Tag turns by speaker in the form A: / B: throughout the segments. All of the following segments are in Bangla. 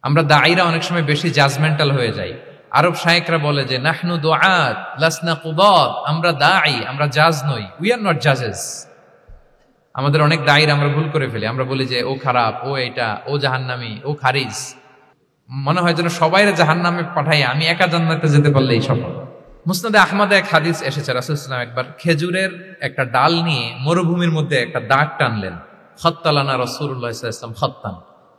A: আমরা দায়ীরা অনেক সময় বেশি জাজমেন্টাল হয়ে যাই। আরব শায়েকরা বলে যে নাহনু দুআত লাসনা কুদাত, আমরা দায়ী, আমরা জাজ নই, উই আর নট জাজেস। আমাদের অনেক দায়ীরা আমরা ভুল করে ফেলি, আমরা বলি যে ও খারাপ, ও এটা, ও জাহান্নামী, ও খারিজ। মনে হয় যেন সবাইরে জাহান্নামে পাঠাই, আমি একা জান্নাতে যেতে পারলেই সফল। মুসনাদে আহমদে এক হাদিস এসেছে, রাসূলুল্লাহ সাল্লাল্লাহু আলাইহি ওয়াসাল্লাম একবার খেজুরের একটা ডাল নিয়ে মরুভূমির মধ্যে একটা দাগ টানলেন। খাত্তালানা রাসূলুল্লাহ সাল্লাল্লাহু আলাইহি ওয়াসাল্লাম খাত্তান,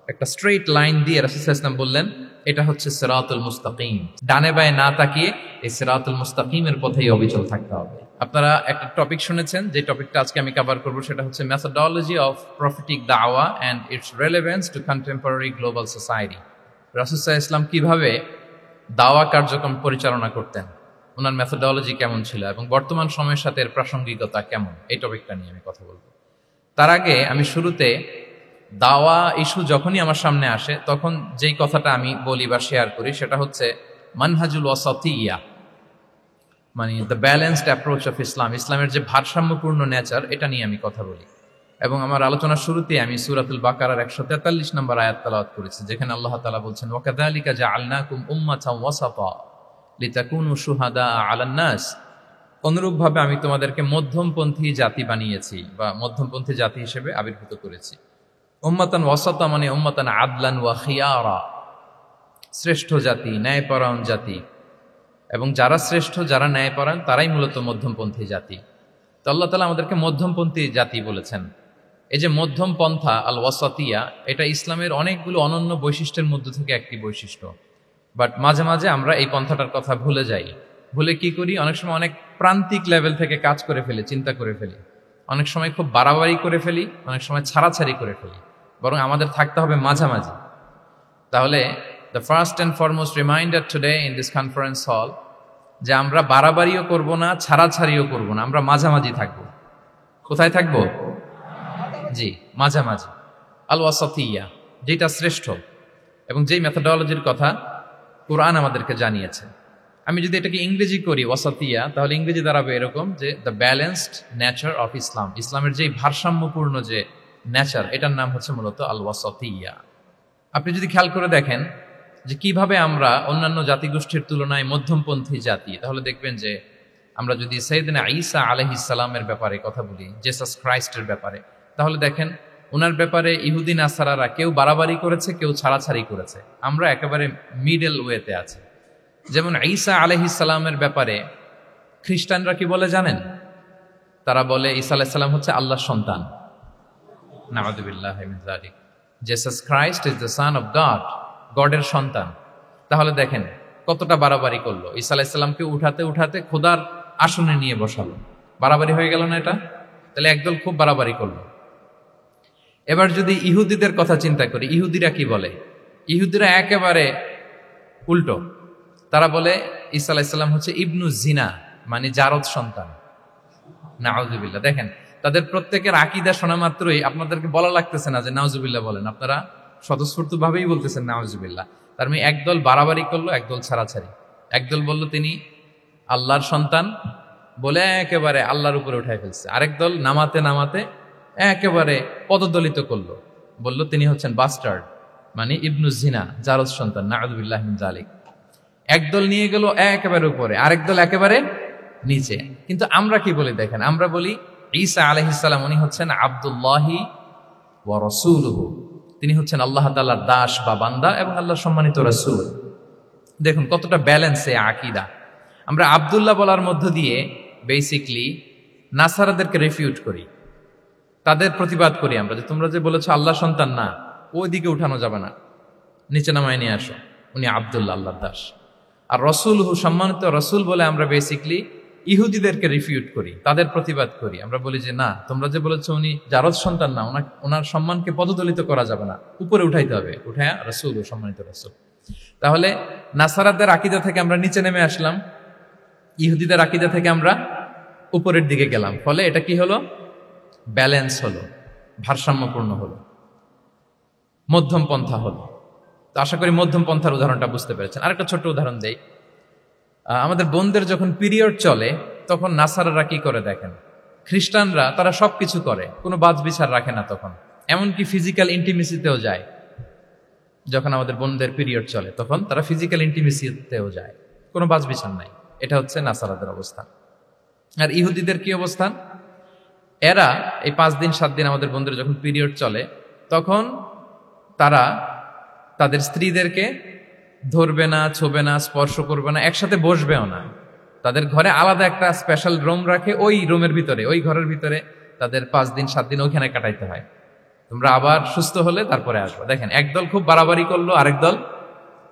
A: একটা স্ট্রেইট লাইন দিয়ে রাসূলুল্লাহ সাল্লাল্লাহু আলাইহি ওয়াসাল্লাম বললেন, এটা হচ্ছে সিরাতুল মুস্তাকিম। ডানে বায়ে না তাকিয়ে এই সিরাতুল মুস্তাকিমের পথেই অবিচল থাকতে হবে। আপনারা একটা টপিক শুনেছেন, যে টপিকটা আজকে আমি কভার করব সেটা হচ্ছে মেথোডোলজি অফ প্রফেটিক দাওয়া and its relevance to contemporary global society. রাসূলুল্লাহ সাল্লাল্লাহু আলাইহি ওয়াসাল্লাম কিভাবে দাওয়া কার্যক্রম পরিচালনা করতেন, ওনার মেথোডোলজি কেমন ছিল এবং বর্তমান সময়ের সাথে এর প্রাসঙ্গিকতা কেমন, এই টপিকটা নিয়ে আমি কথা বলবো। তার আগে আমি শুরুতে দাওয়া ইস্যু যখনই আমার সামনে আসে তখন যেই কথাটা আমি বলি বা শেয়ার করি সেটা হচ্ছে মানহাজুল ওয়াসাতিয়া, মানে the balanced approach of Islam, ইসলামের যে ভারসাম্যপূর্ণ নেচার, এটা নিয়ে আমি কথা বলি। এবং আমার আলোচনার শুরুতে আমি সূরাতুল বাকারার 143 নম্বর আয়াত তেলাওয়াত করেছি, যেখানে আল্লাহ তাআলা বলছেন ওয়াকাযালিকা জাআলনাকুম উম্মাতান ওয়াসাতা লিতাকুনু শুহাদা আলান নাস, অনুরূপভাবে আমি তোমাদেরকে মধ্যমপন্থী জাতি বানিয়েছি বা মধ্যমপন্থী জাতি হিসেবে আবির্ভূত করেছি। উম্মাতান ওয়াসাতা মানে উম্মাতান আদলান ওয়া খিয়ারা, শ্রেষ্ঠ জাতি, ন্যায়পরায়ণ জাতি, এবং যারা শ্রেষ্ঠ, যারা ন্যায়পরায়ণ, তারাই মূলত মধ্যমপন্থী জাতি। তো আল্লাহ তাআলা আমাদেরকে মধ্যমপন্থী জাতি বলেছেন। এই যে মধ্যম পন্থা আল ওয়াসাতিয়া, এটা ইসলামের অনেকগুলো অনন্য বৈশিষ্ট্যের মধ্যে থেকে একটি বৈশিষ্ট্য। বাট মাঝে মাঝে আমরা এই পন্থাটার কথা ভুলে যাই। ভুলে কি করি, অনেক সময় অনেক প্রান্তিক লেভেল থেকে কাজ করে ফেলি, চিন্তা করে ফেলি, অনেক সময় খুব বাড়াবাড়ি করে ফেলি, অনেক সময় ছাড়াছাড়ি করে ফেলি। বরং আমাদের থাকতে হবে মাঝামাঝি। তাহলে the first and foremost reminder today in this conference hall, যে আমরা বাড়াবাড়িও করব না, ছাড়াছাড়িও করব না, আমরা মাঝামাঝি থাকবো। কোথায় থাকবো? জি, মাঝামাঝি, আল ওয়াসাতিয়া, যেটা শ্রেষ্ঠ এবং যেই মেথোডোলজির কথা কুরআন আমাদেরকে জানিয়েছে। আমি যদি এটাকে ইংরেজি করি ওয়াসাতিয়া, তাহলে ইংরেজি দাঁড়াবে এরকম যে the balanced nature of Islam, ইসলামের যেই ভারসাম্যপূর্ণ যে নেচার, এটার নাম হচ্ছে মূলত আল ওয়াসাতিয়া। আপনি যদি খেয়াল করে দেখেন যে কিভাবে আমরা অন্যান্য জাতিগোষ্ঠীর তুলনায় মধ্যমপন্থী জাতি, তাহলে দেখবেন যে আমরা যদি সাইয়েদনা ঈসা আলাইহিস সালামের ব্যাপারে কথা বলি, জেসাস ক্রাইস্টের ব্যাপারে, তাহলে দেখেন ওনার ব্যাপারে ইহুদি নাসারারা কেউ বাড়াবাড়ি করেছে, কেউ ছাড়াছাড়ি করেছে, আমরা একেবারে মিডল ওয়েতে আছি। যেমন ঈসা আলাইহিস সালামের ব্যাপারে খ্রিস্টানরা কি বলে জানেন? তারা বলে ঈসা আলাইহিস সালাম হচ্ছে আল্লাহর সন্তান। নাউযুবিল্লাহি মিন যালিক। Jesus Christ is the son of God, গডের সন্তান। তাহলে দেখেন কতটা বাড়াবাড়ি করলো, ঈসা আলাইহিস সালামকে উঠাতে উঠাতে খোদার আসনে নিয়ে বসালো। বাড়াবাড়ি হয়ে গেল না এটা? তাহলে একদল খুব বাড়াবাড়ি করলো। এবার যদি ইহুদিদের কথা চিন্তা করি, ইহুদিরা কি বলে? ইহুদিরা একেবারে উল্টো। তারা বলে ঈসা আলাইহিস সালাম হচ্ছে ইবনু জিনা, মানে জারদ সন্তান। নাউযুবিল্লাহ। দেখেন তাদের প্রত্যেকের আকীদা শোনা মাত্রই আপনাদেরকে বলা লাগতেছে না যে নাউযুবিল্লাহ বলেন, আপনারা স্বতঃস্ফূর্ত ভাবেই বলতেছেন নাউযুবিল্লাহ। তার মানে একদল বাড়াবাড়ি করলো, একদল ছাড়াছাড়ি। একদল বলল তিনি আল্লাহর সন্তান বলে একেবারে আল্লাহর উপরে উঠাই ফেলছে, আরেক দল নামাতে নামাতে একেবারে পদদলিত করলো, বলল তিনি হচ্ছেন বাস্টার্ড, মানে ইবনু জিনা, জারদ সন্তান। নাউযুবিল্লাহি মিন যালিক। একদল নিয়ে গেল একেবারে উপরে, আরেক দল একেবারে নিচে। কিন্তু আমরা কি বলি দেখেন, আমরা বলি ঈসা আলাইহিস সালাম উনি হচ্ছেন আব্দুল্লাহি ওয়া রাসূলুহু, তিনি হচ্ছেন আল্লাহ তাআলার দাস বা বান্দা এবং আল্লাহর সম্মানিত রাসূল। দেখুন কতটা ব্যালেন্স এই আকীদা। আমরা আব্দুল্লাহ বলার মধ্য দিয়ে বেসিক্যালি নাসারাদেরকে রিফিউট করি, তাদের প্রতিবাদ করি আমরা যে তোমরা যে বলেছো আল্লাহ সন্তান না, ওইদিকে উঠানো যাবে না, নিচে নামায় নিয়ে আসো, উনি আব্দুল্লাহ, আল্লাহর দাস। আর রাসূলুহু, সম্মানিত রাসূল বলে আমরা বেসিক্যালি ইহুদিদেরকে রিফিউট করি, তাদের প্রতিবাদ করি। আমরা বলি যে না, তোমরা যে বলেছো উনি জারদ সন্তান না, ওনার সম্মানকে পদদলিত করা যাবে না, উপরে উঠাইতে হবে, উঠায়া রাসূল, সম্মানিত রাসূল। তাহলে নাসারাদের আকীদা থেকে আমরা নিচে নেমে আসলাম, ইহুদিদের আকীদা থেকে আমরা উপরের দিকে গেলাম। ফলে এটা কি হলো? ব্যালেন্স হলো, ভারসাম্যপূর্ণ হলো, মধ্যম পন্থা হলো। তো আশা করি মধ্যম পন্থার উদাহরণটা বুঝতে পেরেছেন। আরেকটা ছোট্ট উদাহরণ দেই। আমাদের বোনদের যখন পিরিয়ড চলে তখন নাসারারা কি করে দেখেন, খ্রিস্টানরা তারা সবকিছু করে, কোনো বাজ বিচার রাখে না তখন, এমনকি ফিজিক্যাল ইন্টিমেসিতেও যায়। যখন আমাদের বোনদের পিরিয়ড চলে তখন তারা ফিজিক্যাল ইন্টিমেসিতেও যায়, কোনো বাছবিচার নাই। এটা হচ্ছে নাসারাদের অবস্থান। আর ইহুদিদের কি অবস্থান? এরা এই 5 দিন 7 দিন আমাদের বোনদের যখন পিরিয়ড চলে তখন তারা তাদের স্ত্রীদেরকে ধরবে না, ছোবে না, স্পর্শ করবে না, একসাথে বসবেও না। তাদের ঘরে আলাদা একটা স্পেশাল রুম রাখে, ওই রুমের ভিতরে, ওই ঘরের ভিতরে তাদের 5 দিন 7 দিন ওইখানে কাটাইতে হয়। তোমরা আবার সুস্থ হলে তারপরে আসবো। দেখেন, একদল খুব বাড়াবাড়ি করলো, আরেক দল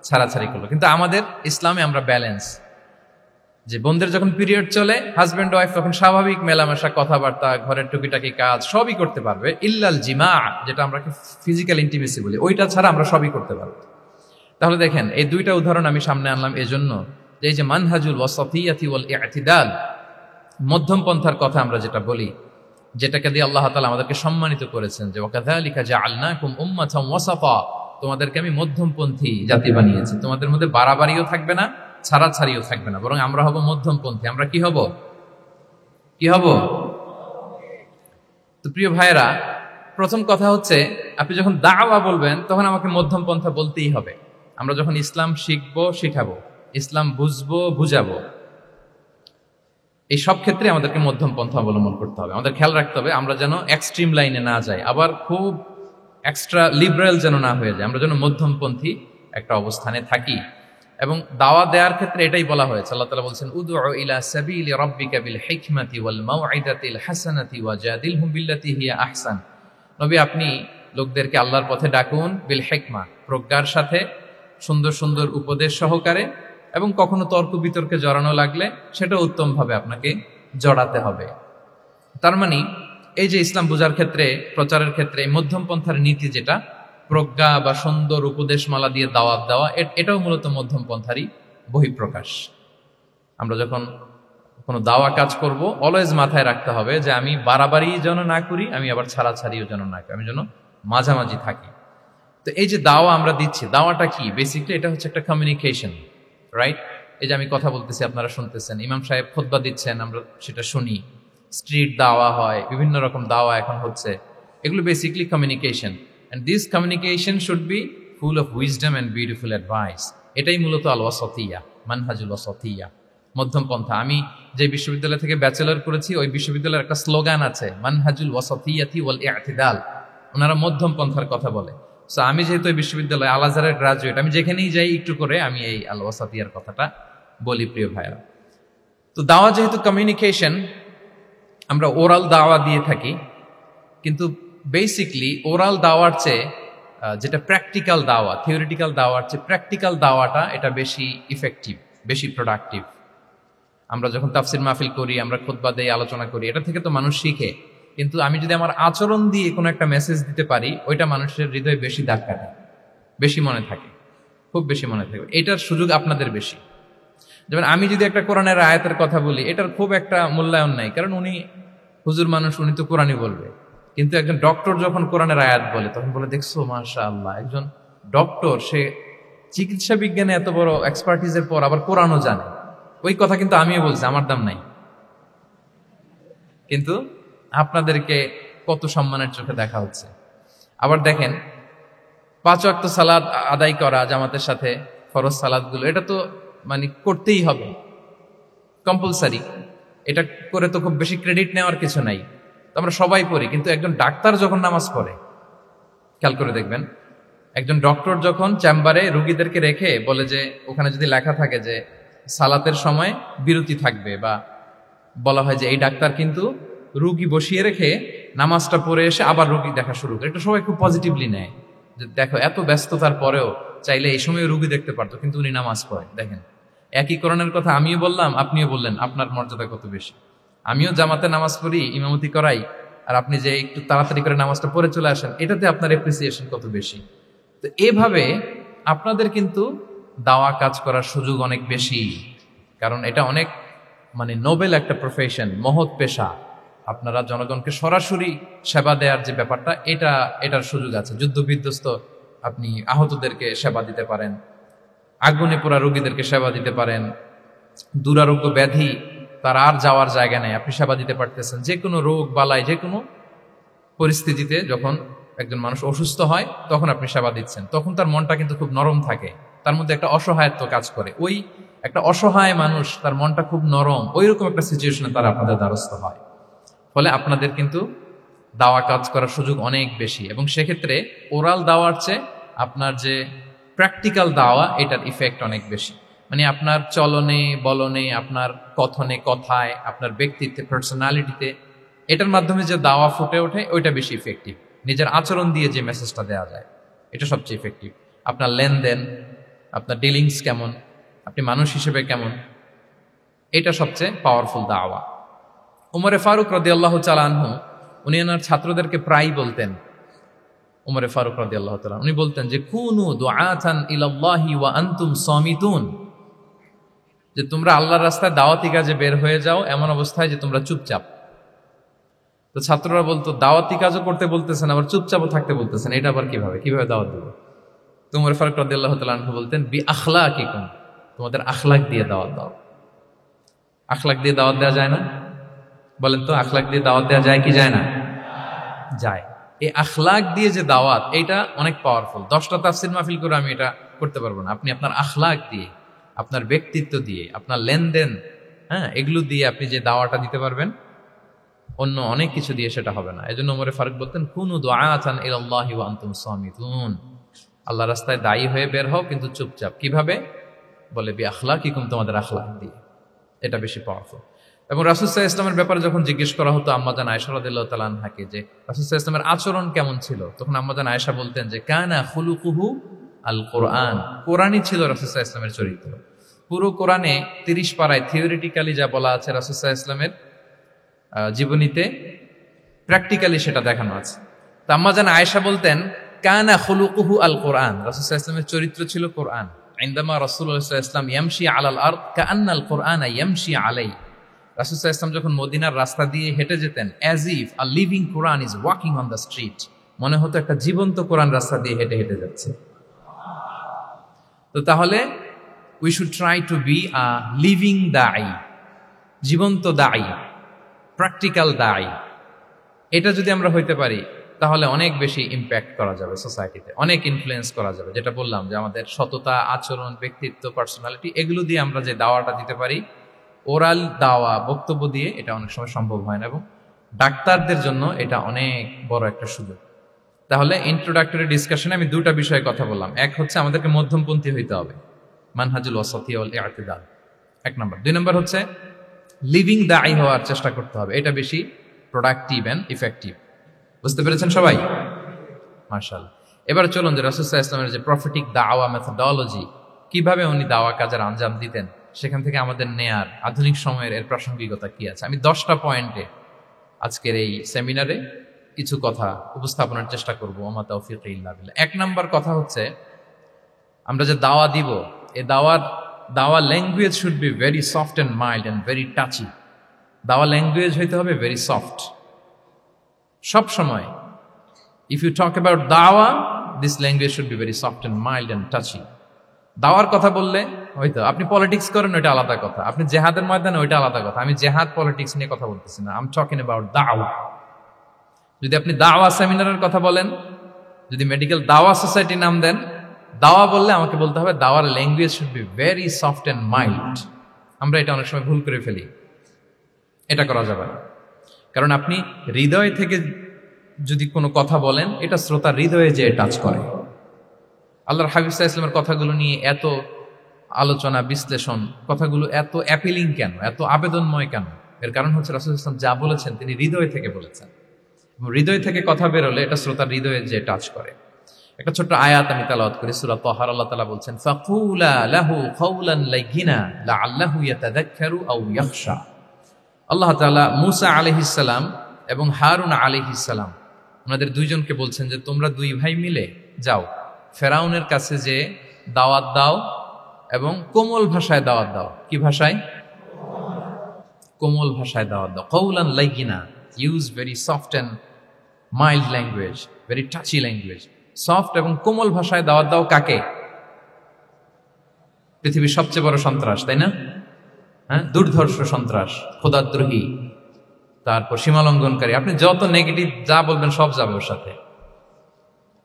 A: ছাড়াছাড়ি করলো। কিন্তু আমাদের ইসলামে আমরা ব্যালেন্স, যে বোনদের যখন পিরিয়ড চলে হাজব্যান্ড ওয়াইফ তখন স্বাভাবিক মেলামেশা, কথাবার্তা, ঘরের টুকিটাকি কাজ সবই করতে পারবে, ইল্লাল জিমা, যেটা আমরা ফিজিক্যাল ইন্টিমেসি বলি, ওইটা ছাড়া আমরা সবই করতে পারবো। তাহলে দেখেন, এই দুইটা উদাহরণ আমি সামনে আনলাম এজন্য যে এই যে মানহাজুল ওয়াসাতিয়াতি ওয়াল ইতিদাল, মধ্যম পন্থার কথা আমরা যেটা বলি, যেটাকে দিয়ে আল্লাহ তাআলা আমাদেরকে সম্মানিত করেছেন, যে ওয়াকাযালিকা জাআলনাকুম উম্মাতান ওয়াসাতা, তোমাদেরকে আমি মধ্যমপন্থী জাতি বানিয়েছি। তোমাদের মধ্যে বাড়াবাড়িও থাকবে না, ছাড়াছাড়িও থাকবে না, বরং আমরা হব মধ্যমপন্থী। আমরা কি হব? কি হব? তো প্রিয় ভাইরা, প্রথম কথা হচ্ছে, আপনি যখন দাওয়া বলবেন তখন আমাকে মধ্যম পন্থা বলতেই হবে। আমরা যখন ইসলাম শিখবো, শিখাবো, ইসলাম বুঝবো, বুঝাবো, এই সব ক্ষেত্রে আমাদেরকে মধ্যম পন্থা অবলম্বন করতে হবে। আমাদের খেয়াল রাখতে হবে আমরা যেন এক্সট্রিম লাইনে না যাই, আবার খুব এক্সট্রা লিবারেল যেন না হয়ে যায়। আমরা যেন মধ্যমপন্থী একটা অবস্থানে থাকি। এবং দাওয়া দেওয়ার ক্ষেত্রে এটাই বলা হয়েছে, আল্লাহ তাআলা বলছেন, উদউ ইলা সাবিলি রাব্বিকা বিল হিকমাতি ওয়াল মাউইদাতিল হাসানাতি ওয়াজাদিলহুম বিল্লাতি হিয়া আহসান। নবী, আপনি লোকদেরকে আল্লাহর পথে ডাকুন, বিল হিকমা, প্রজ্ঞার সাথে, সুন্দর সুন্দর উপদেশ সহকারে, এবং কখনো তর্ক বিতর্কে জড়ানো লাগলে সেটা উত্তমভাবে আপনাকে জড়াতে হবে। তার মানে এই যে ইসলাম বোঝার ক্ষেত্রে, প্রচারের ক্ষেত্রে মধ্যম পন্থার নীতি, যেটা প্রজ্ঞা বা সুন্দর উপদেশমালা দিয়ে দাওয়াত দেওয়া, এটাও মূলত মধ্যম পন্থারই বহিঃপ্রকাশ। আমরা যখন কোনো দাওয়া কাজ করব, অলওয়েজ মাথায় রাখতে হবে যে আমি বাড়াবাড়ি যেন না করি, আমি আবার ছাড়াছাড়িও যেন না করি, আমি যেন মাঝামাঝি থাকি। তো এই যে দাওয়া আমরা দিচ্ছি, দাওয়াটা কি? বেসিক্যালি এটা হচ্ছে একটা কমিউনিকেশন, রাইট? এই যে আমি কথা বলতেছি, আপনারা শুনতেছেন, ইমাম সাহেব খুতবা দিচ্ছেন, আমরা সেটা শুনি, স্ট্রিট দাওয়া হয়, বিভিন্ন রকম দাওয়া এখন হচ্ছে, এগুলো basically communication. And this communication should be full of wisdom and beautiful advice. এটাই মূলত আল ওয়াসাতিয়া, মানহাজুল ওয়াসাতিয়া, মধ্যম পন্থা। আমি যে বিশ্ববিদ্যালয় থেকে ব্যাচেলর করেছি, ওই বিশ্ববিদ্যালয়ের একটা স্লোগান আছে, মানহাজুল ওয়াসাতিয়াতি ওয়াল ইতিদাল। ওনারা মধ্যম পন্থার কথা বলে। সো আমি যেহেতু এই বিশ্ববিদ্যালয় আল আজহারের গ্রাজুয়েট, আমি যেখানেই যাই একটু করে আমি এই আল ওয়াসাতিয়ার কথাটা বলি, প্রিয় ভাইরা। তো দাওয়া যেহেতু কমিউনিকেশন, আমরা ওরাল দাওয়া দিয়ে থাকি, কিন্তু বেসিকলি ওরাল দাওয়ার চেয়ে যেটা প্র্যাকটিক্যাল দাওয়া, থিওরিটিক্যাল দাওয়ার চেয়ে প্র্যাকটিক্যাল দাওয়াটা এটা বেশি ইফেক্টিভ, বেশি প্রোডাক্টিভ। আমরা যখন তাফসির মাহফিল করি, আমরা খুতবা দেই, আলোচনা করি, এটা থেকে তো মানুষ শিখে। কিন্তু আমি যদি আমার আচরণ দিয়ে কোনো একটা মেসেজ দিতে পারি, ওইটা মানুষের হৃদয়ে বেশি দাগ কাটে, বেশি মনে থাকে, খুব বেশি মনে থাকে। এটার সুযোগ আপনাদের বেশি। যেমন আমি যদি একটা কোরআনের আয়াতের কথা বলি, এটার খুব একটা মূল্যায়ন নাই, কারণ উনি হুজুর মানুষ, উনি তো কোরআনই বলবে। কিন্তু একজন ডক্টর যখন কোরআনের আয়াত বলে, তখন বলে, দেখছো মাশাআল্লাহ, একজন ডক্টর, সে চিকিৎসা বিজ্ঞানে এত বড় এক্সপার্টিজের পর আবার কোরআনও জানে। ওই কথা কিন্তু আমিও বলছি, আমার দাম নাই। কিন্তু আপনাদেরকে কত সম্মানের চোখে দেখা হচ্ছে। আবার দেখেন, 5 ওয়াক্ত সালাত আদায় করা জামাতের সাথে, ফরজ সালাতগুলো, এটা তো মানে করতেই হবে, কম্পালসারি। এটা করে তো খুব বেশি ক্রেডিট নেওয়ার কিছু নাই, আমরা সবাই পড়ি। কিন্তু একজন ডাক্তার যখন নামাজ পড়ে, খেয়াল করে দেখবেন, একজন ডক্টর যখন চেম্বারে রুগীদেরকে রেখে বলে যে, ওখানে যদি লেখা থাকে যে সালাতের সময় বিরতি থাকবে, বা বলা হয় যে এই ডাক্তার কিন্তু রুগী বসিয়ে রেখে নামাজটা পড়ে এসে আবার রুগী দেখা শুরু করে, এটা সবাই খুব পজিটিভলি নেয়, যে দেখো এত ব্যস্ততার পরেও চাইলে এই সময় রুগী দেখতে পারতো, কিন্তু উনি নামাজ পড়ে। দেখেন, একই কোরআনের কথা আমিও বললাম, আপনিও বললেন, আপনার মর্যাদা কত বেশি। আমিও জামাতে নামাজ পড়ি, ইমামতি করাই, আর আপনি যে একটু তাড়াতাড়ি করে নামাজটা পড়ে চলে আসেন, এটাতে আপনার অ্যাপ্রিসিয়েশন কত বেশি। তো এভাবে আপনাদের কিন্তু দাওয়া কাজ করার সুযোগ অনেক বেশি, কারণ এটা অনেক মানে নোবেল একটা প্রফেশন, মহৎ পেশা। আপনারা জনগণকে সরাসরি সেবা দেওয়ার যে ব্যাপারটা, এটার সুযোগ আছে। যুদ্ধ বিধ্বস্ত আপনি আহতদেরকে সেবা দিতে পারেন, আগুনে পোড়া রোগীদেরকে সেবা দিতে পারেন, দুরারোগ্য ব্যাধি, তার আর যাওয়ার জায়গা নেই, আপনি সেবা দিতে পারতেছেন। যে কোনো রোগ বালাই, যে কোনো পরিস্থিতিতে যখন একজন মানুষ অসুস্থ হয় তখন আপনি সেবা দিচ্ছেন, তখন তার মনটা কিন্তু খুব নরম থাকে, তার মধ্যে একটা অসহায়ত্ব কাজ করে। ওই একটা অসহায় মানুষ, তার মনটা খুব নরম, ওই রকম একটা সিচুয়েশনে তারা আপনাদের দ্বারস্থ হয়। ফলে আপনাদের কিন্তু দাওয়া কাজ করার সুযোগ অনেক বেশি, এবং সেক্ষেত্রে ওরাল দাওয়ার চেয়ে আপনার যে প্র্যাকটিক্যাল দাওয়া, এটার ইফেক্ট অনেক বেশি। মানে আপনার চলনে বলনে, আপনার কথনে কথায়, আপনার ব্যক্তিত্বে, পার্সোনালিটিতে, এটার মাধ্যমে যে দাওয়া ফুটে ওঠে ওইটা বেশি ইফেক্টিভ। নিজের আচরণ দিয়ে যে মেসেজটা দেওয়া যায় এটা সবচেয়ে ইফেক্টিভ। আপনার লেনদেন, আপনার ডিলিংস কেমন, আপনি মানুষ হিসেবে কেমন, এটা সবচেয়ে পাওয়ারফুল দাওয়া। উমরে ফারুক রাদিয়াল্লাহু তাআলা আনহু উনি ওনার ছাত্রদেরকে প্রায় বলতেন, উমরে ফারুক রাদিয়াল্লাহু তাআলা উনি বলতেন যে কুনু দুআতান ইলাল্লাহি ওয়া আনতুম সামিতুন, যে তোমরা আল্লাহর রাস্তায় দাওয়াতি কাজে বের হয়ে যাও এমন অবস্থায় যে তোমরা চুপচাপ। তো ছাত্ররা বলতো দাওয়াতি কাজও করতে বলতেছেন, আবার চুপচাপও থাকতে বলতেছেন, এটা আবার কিভাবে দাওয়াত দেব? তো উমর ফারুক রাদিয়াল্লাহু তাআলা আনহু বলতেন বি আখলাকিকুম, তোমাদের আখলাক দিয়ে দাওয়াত দাও। আখলাক দিয়ে দাওয়াত দেওয়া যায় না? বলেন তো, আখলাক দিয়ে দাওয়াত দেওয়া যায় কি যায় না? যায়। এই আখলাক দিয়ে যে দাওয়াত, এটা অনেক পাওয়ারফুল। 10টা তাফসীর মাহফিল করে আমি এটা করতে পারবো না। আপনি আপনার আখলাক দিয়ে, আপনার ব্যক্তিত্ব দিয়ে, আপনার লেনদেন, এগুলো দিয়ে আপনি যে দাওয়াটা দিতে পারবেন, অন্য অনেক কিছু দিয়ে সেটা হবে না। এজন্য ওমর ফারুক বলতেন কুনু দুআতান ইলাল্লাহি ওয়া আনতুম সামিতুন, আল্লাহ রাস্তায় দায়ী হয়ে বের হও কিন্তু চুপচাপ। কিভাবে? বলে বি আখলাকিকুম, তোমাদের আখলাক দিয়ে। এটা বেশি পাওয়ারফুল। এবং রাসূল সাল্লাল্লাহু আলাইহি ওয়াসাল্লামের ব্যাপারে যখন জিজ্ঞেস করা হতো আম্মাজান আয়েশা রাদিয়াল্লাহু তাআলা আনহাকে যে রাসূল সাল্লাল্লাহু আলাইহি ওয়াসাল্লামের আচরণ কেমন ছিল, তখন আম্মাজান আয়েশা বলতেন যে কানা খুলুকুহু আল কোরআন, কোরআনই ছিল রাসূল সাল্লাল্লাহু আলাইহি ওয়াসাল্লামের চরিত্র। পুরো কোরআনে 30 পারায় থিওরিটিক্যালি যা বলা আছে রাসূল সাল্লাল্লাহু আলাইহি ওয়াসাল্লামের জীবনীতে প্র্যাকটিক্যালি সেটা দেখানো আছে। তো আম্মাজান আয়েশা বলতেন কানা খুলুকুহু আল কোরআন, রাসূল সাল্লাল্লাহু আলাইহি ওয়াসাল্লামের চরিত্র ছিল কোরআন। ইনদামা রাসূলুল্লাহ সাল্লাল্লাহু আলাইহি ওয়াসাল্লাম ইয়ামশি আলাল আরদ কাআন্নাল কোরআনা ইয়ামশি আলাইহি, রাসূল সাল্লাল্লাহু আলাইহি ওয়াসাল্লাম যখন মদিনার রাস্তা দিয়ে হেঁটে যেতেন, as if a living Quran is walking on the street, মনে হতো একটা জীবন্ত কোরআন রাস্তা দিয়ে হেঁটে হেঁটে যাচ্ছে। তো তাহলে we should try to be a living দাঈ, জীবন্ত দাঈ, প্র্যাকটিক্যাল দাঈ। এটা যদি আমরা হইতে পারি তাহলে অনেক বেশি ইম্প্যাক্ট করা যাবে সোসাইটিতে, অনেক ইনফ্লুয়েন্স করা যাবে। যেটা বললাম যে আমাদের সততা, আচরণ, ব্যক্তিত্ব, পার্সোনালিটি, এগুলো দিয়ে আমরা যে দাওয়াটা দিতে পারি, ওরাল দাওয়া, বক্তব্য দিয়ে, এটা অনেক সময় সম্ভব হয় না। এবং ডাক্তারদের জন্য এটা অনেক বড় একটা সুযোগ। তাহলে ইন্ট্রোডাক্টরি ডিসকাশনে আমি দুটা বিষয়ে কথা বললাম। এক হচ্ছে আমাদেরকে মধ্যমপন্থী হইতে হবে, মানহাজুল ওয়াসাতিয়া ওয়াল ইআতিদাল, 1 নম্বর। 2 নম্বর হচ্ছে লিভিং দাঈ হওয়ার চেষ্টা করতে হবে, এটা বেশি প্রোডাক্টিভ এন্ড ইফেক্টিভ। বুঝতে পেরেছেন সবাই? মাশাআল্লাহ। এবার চলুন যে রাসূল সাল্লাল্লাহু আলাইহি ওয়াসাল্লামের যে প্রফেটিক দাওয়া মেথোডোলজি, কিভাবে উনি দাওয়া কাজের আঞ্জাম দিতেন, সেখান থেকে আমাদের নেয়ার আধুনিক সময়ের এর প্রাসঙ্গিকতা কি আছে, আমি 10টা পয়েন্টে আজকের এই সেমিনারে কিছু কথা উপস্থাপনের চেষ্টা করব। ওমা তাওফীক ইল্লা বিল্লাহ। 1 নম্বর কথা হচ্ছে, আমরা যে দাওয়া দিব, এই দাওয়া language should be very soft and mild and very touchy. দাওয়া ল্যাঙ্গুয়েজ হইতে হবে ভেরি সফট। সব সময় ইফ ইউ টক অ্যাবাউট দাওয়া, this language should be very soft and mild and touchy. দাওয়ার কথা বললে হয়তো আপনি পলিটিক্স করেন, ওইটা আলাদা কথা। আপনি জেহাদের ময়দানে, ওইটা আলাদা কথা। আমি জেহাদ পলিটিক্স নিয়ে কথা বলতেছি না, আই এম টকিং অ্যাবাউট দাওয়া। যদি আপনি দাওয়া সেমিনারের কথা বলেন, যদি মেডিকেল দাওয়া সোসাইটি নাম দেন, দাওয়া বললে আমাকে বলতে হবে দাওয়ার language should be very soft and mild. আমরা এটা অনেক সময় ভুল করে ফেলি, এটা করা যাবে না। কারণ আপনি হৃদয় থেকে যদি কোনো কথা বলেন, এটা শ্রোতার হৃদয়ে যে টাচ করে। আল্লাহর হাবিব সাল্লাল্লাহু আলাইহি ওয়াসাল্লামের কথাগুলো নিয়ে এত আলোচনা, বিশ্লেষণ, কথাগুলো এত অ্যাপিলিং কেন, এত আবেদনময় কেন? এর কারণ হচ্ছে রাসূল সাল্লাল্লাহু আলাইহি ওয়াসাল্লাম যা বলেছেন তিনি হৃদয় থেকে বলেছেন। হৃদয় থেকে কথা বেরোলে এটা শ্রোতার হৃদয়ে যে টাচ করে। একটা ছোট্ট আয়াত আমি তেলাওয়াত করি, সূরা তাহা। আল্লাহ তাআলা বলছেন ফাকুলা লাহু কাওলান লাইয়িনা লাআল্লাহু ইয়াতাযাক্কারু আও ইয়াখশা। আল্লাহ তাআলা মূসা আলাইহিস সালাম এবং হারুন আলাইহিস সালাম, ওনাদের দুইজনকে বলছেন যে তোমরা 2 ভাই মিলে যাও, ফেরাউনের কাছে যে দাওয়াত দাও এবং কোমল ভাষায় দাওয়াত দাও। কি ভাষায়? কোমল ভাষায় দাওয়াত দাও। কাওলান লাইয়িনা, use very soft and mild language, very touchy language. Soft এবং কোমল ভাষায় দাওয়াত দাও কাকে? পৃথিবীর সবচেয়ে বড় সন্ত্রাস, তাই না? দুর্ধর্ষ সন্ত্রাস, খোদাদ্রোহী, তারপর সীমালঙ্ঘনকারী। আপনি যত নেগেটিভ যা বলবেন সব যাবে ওর সাথে।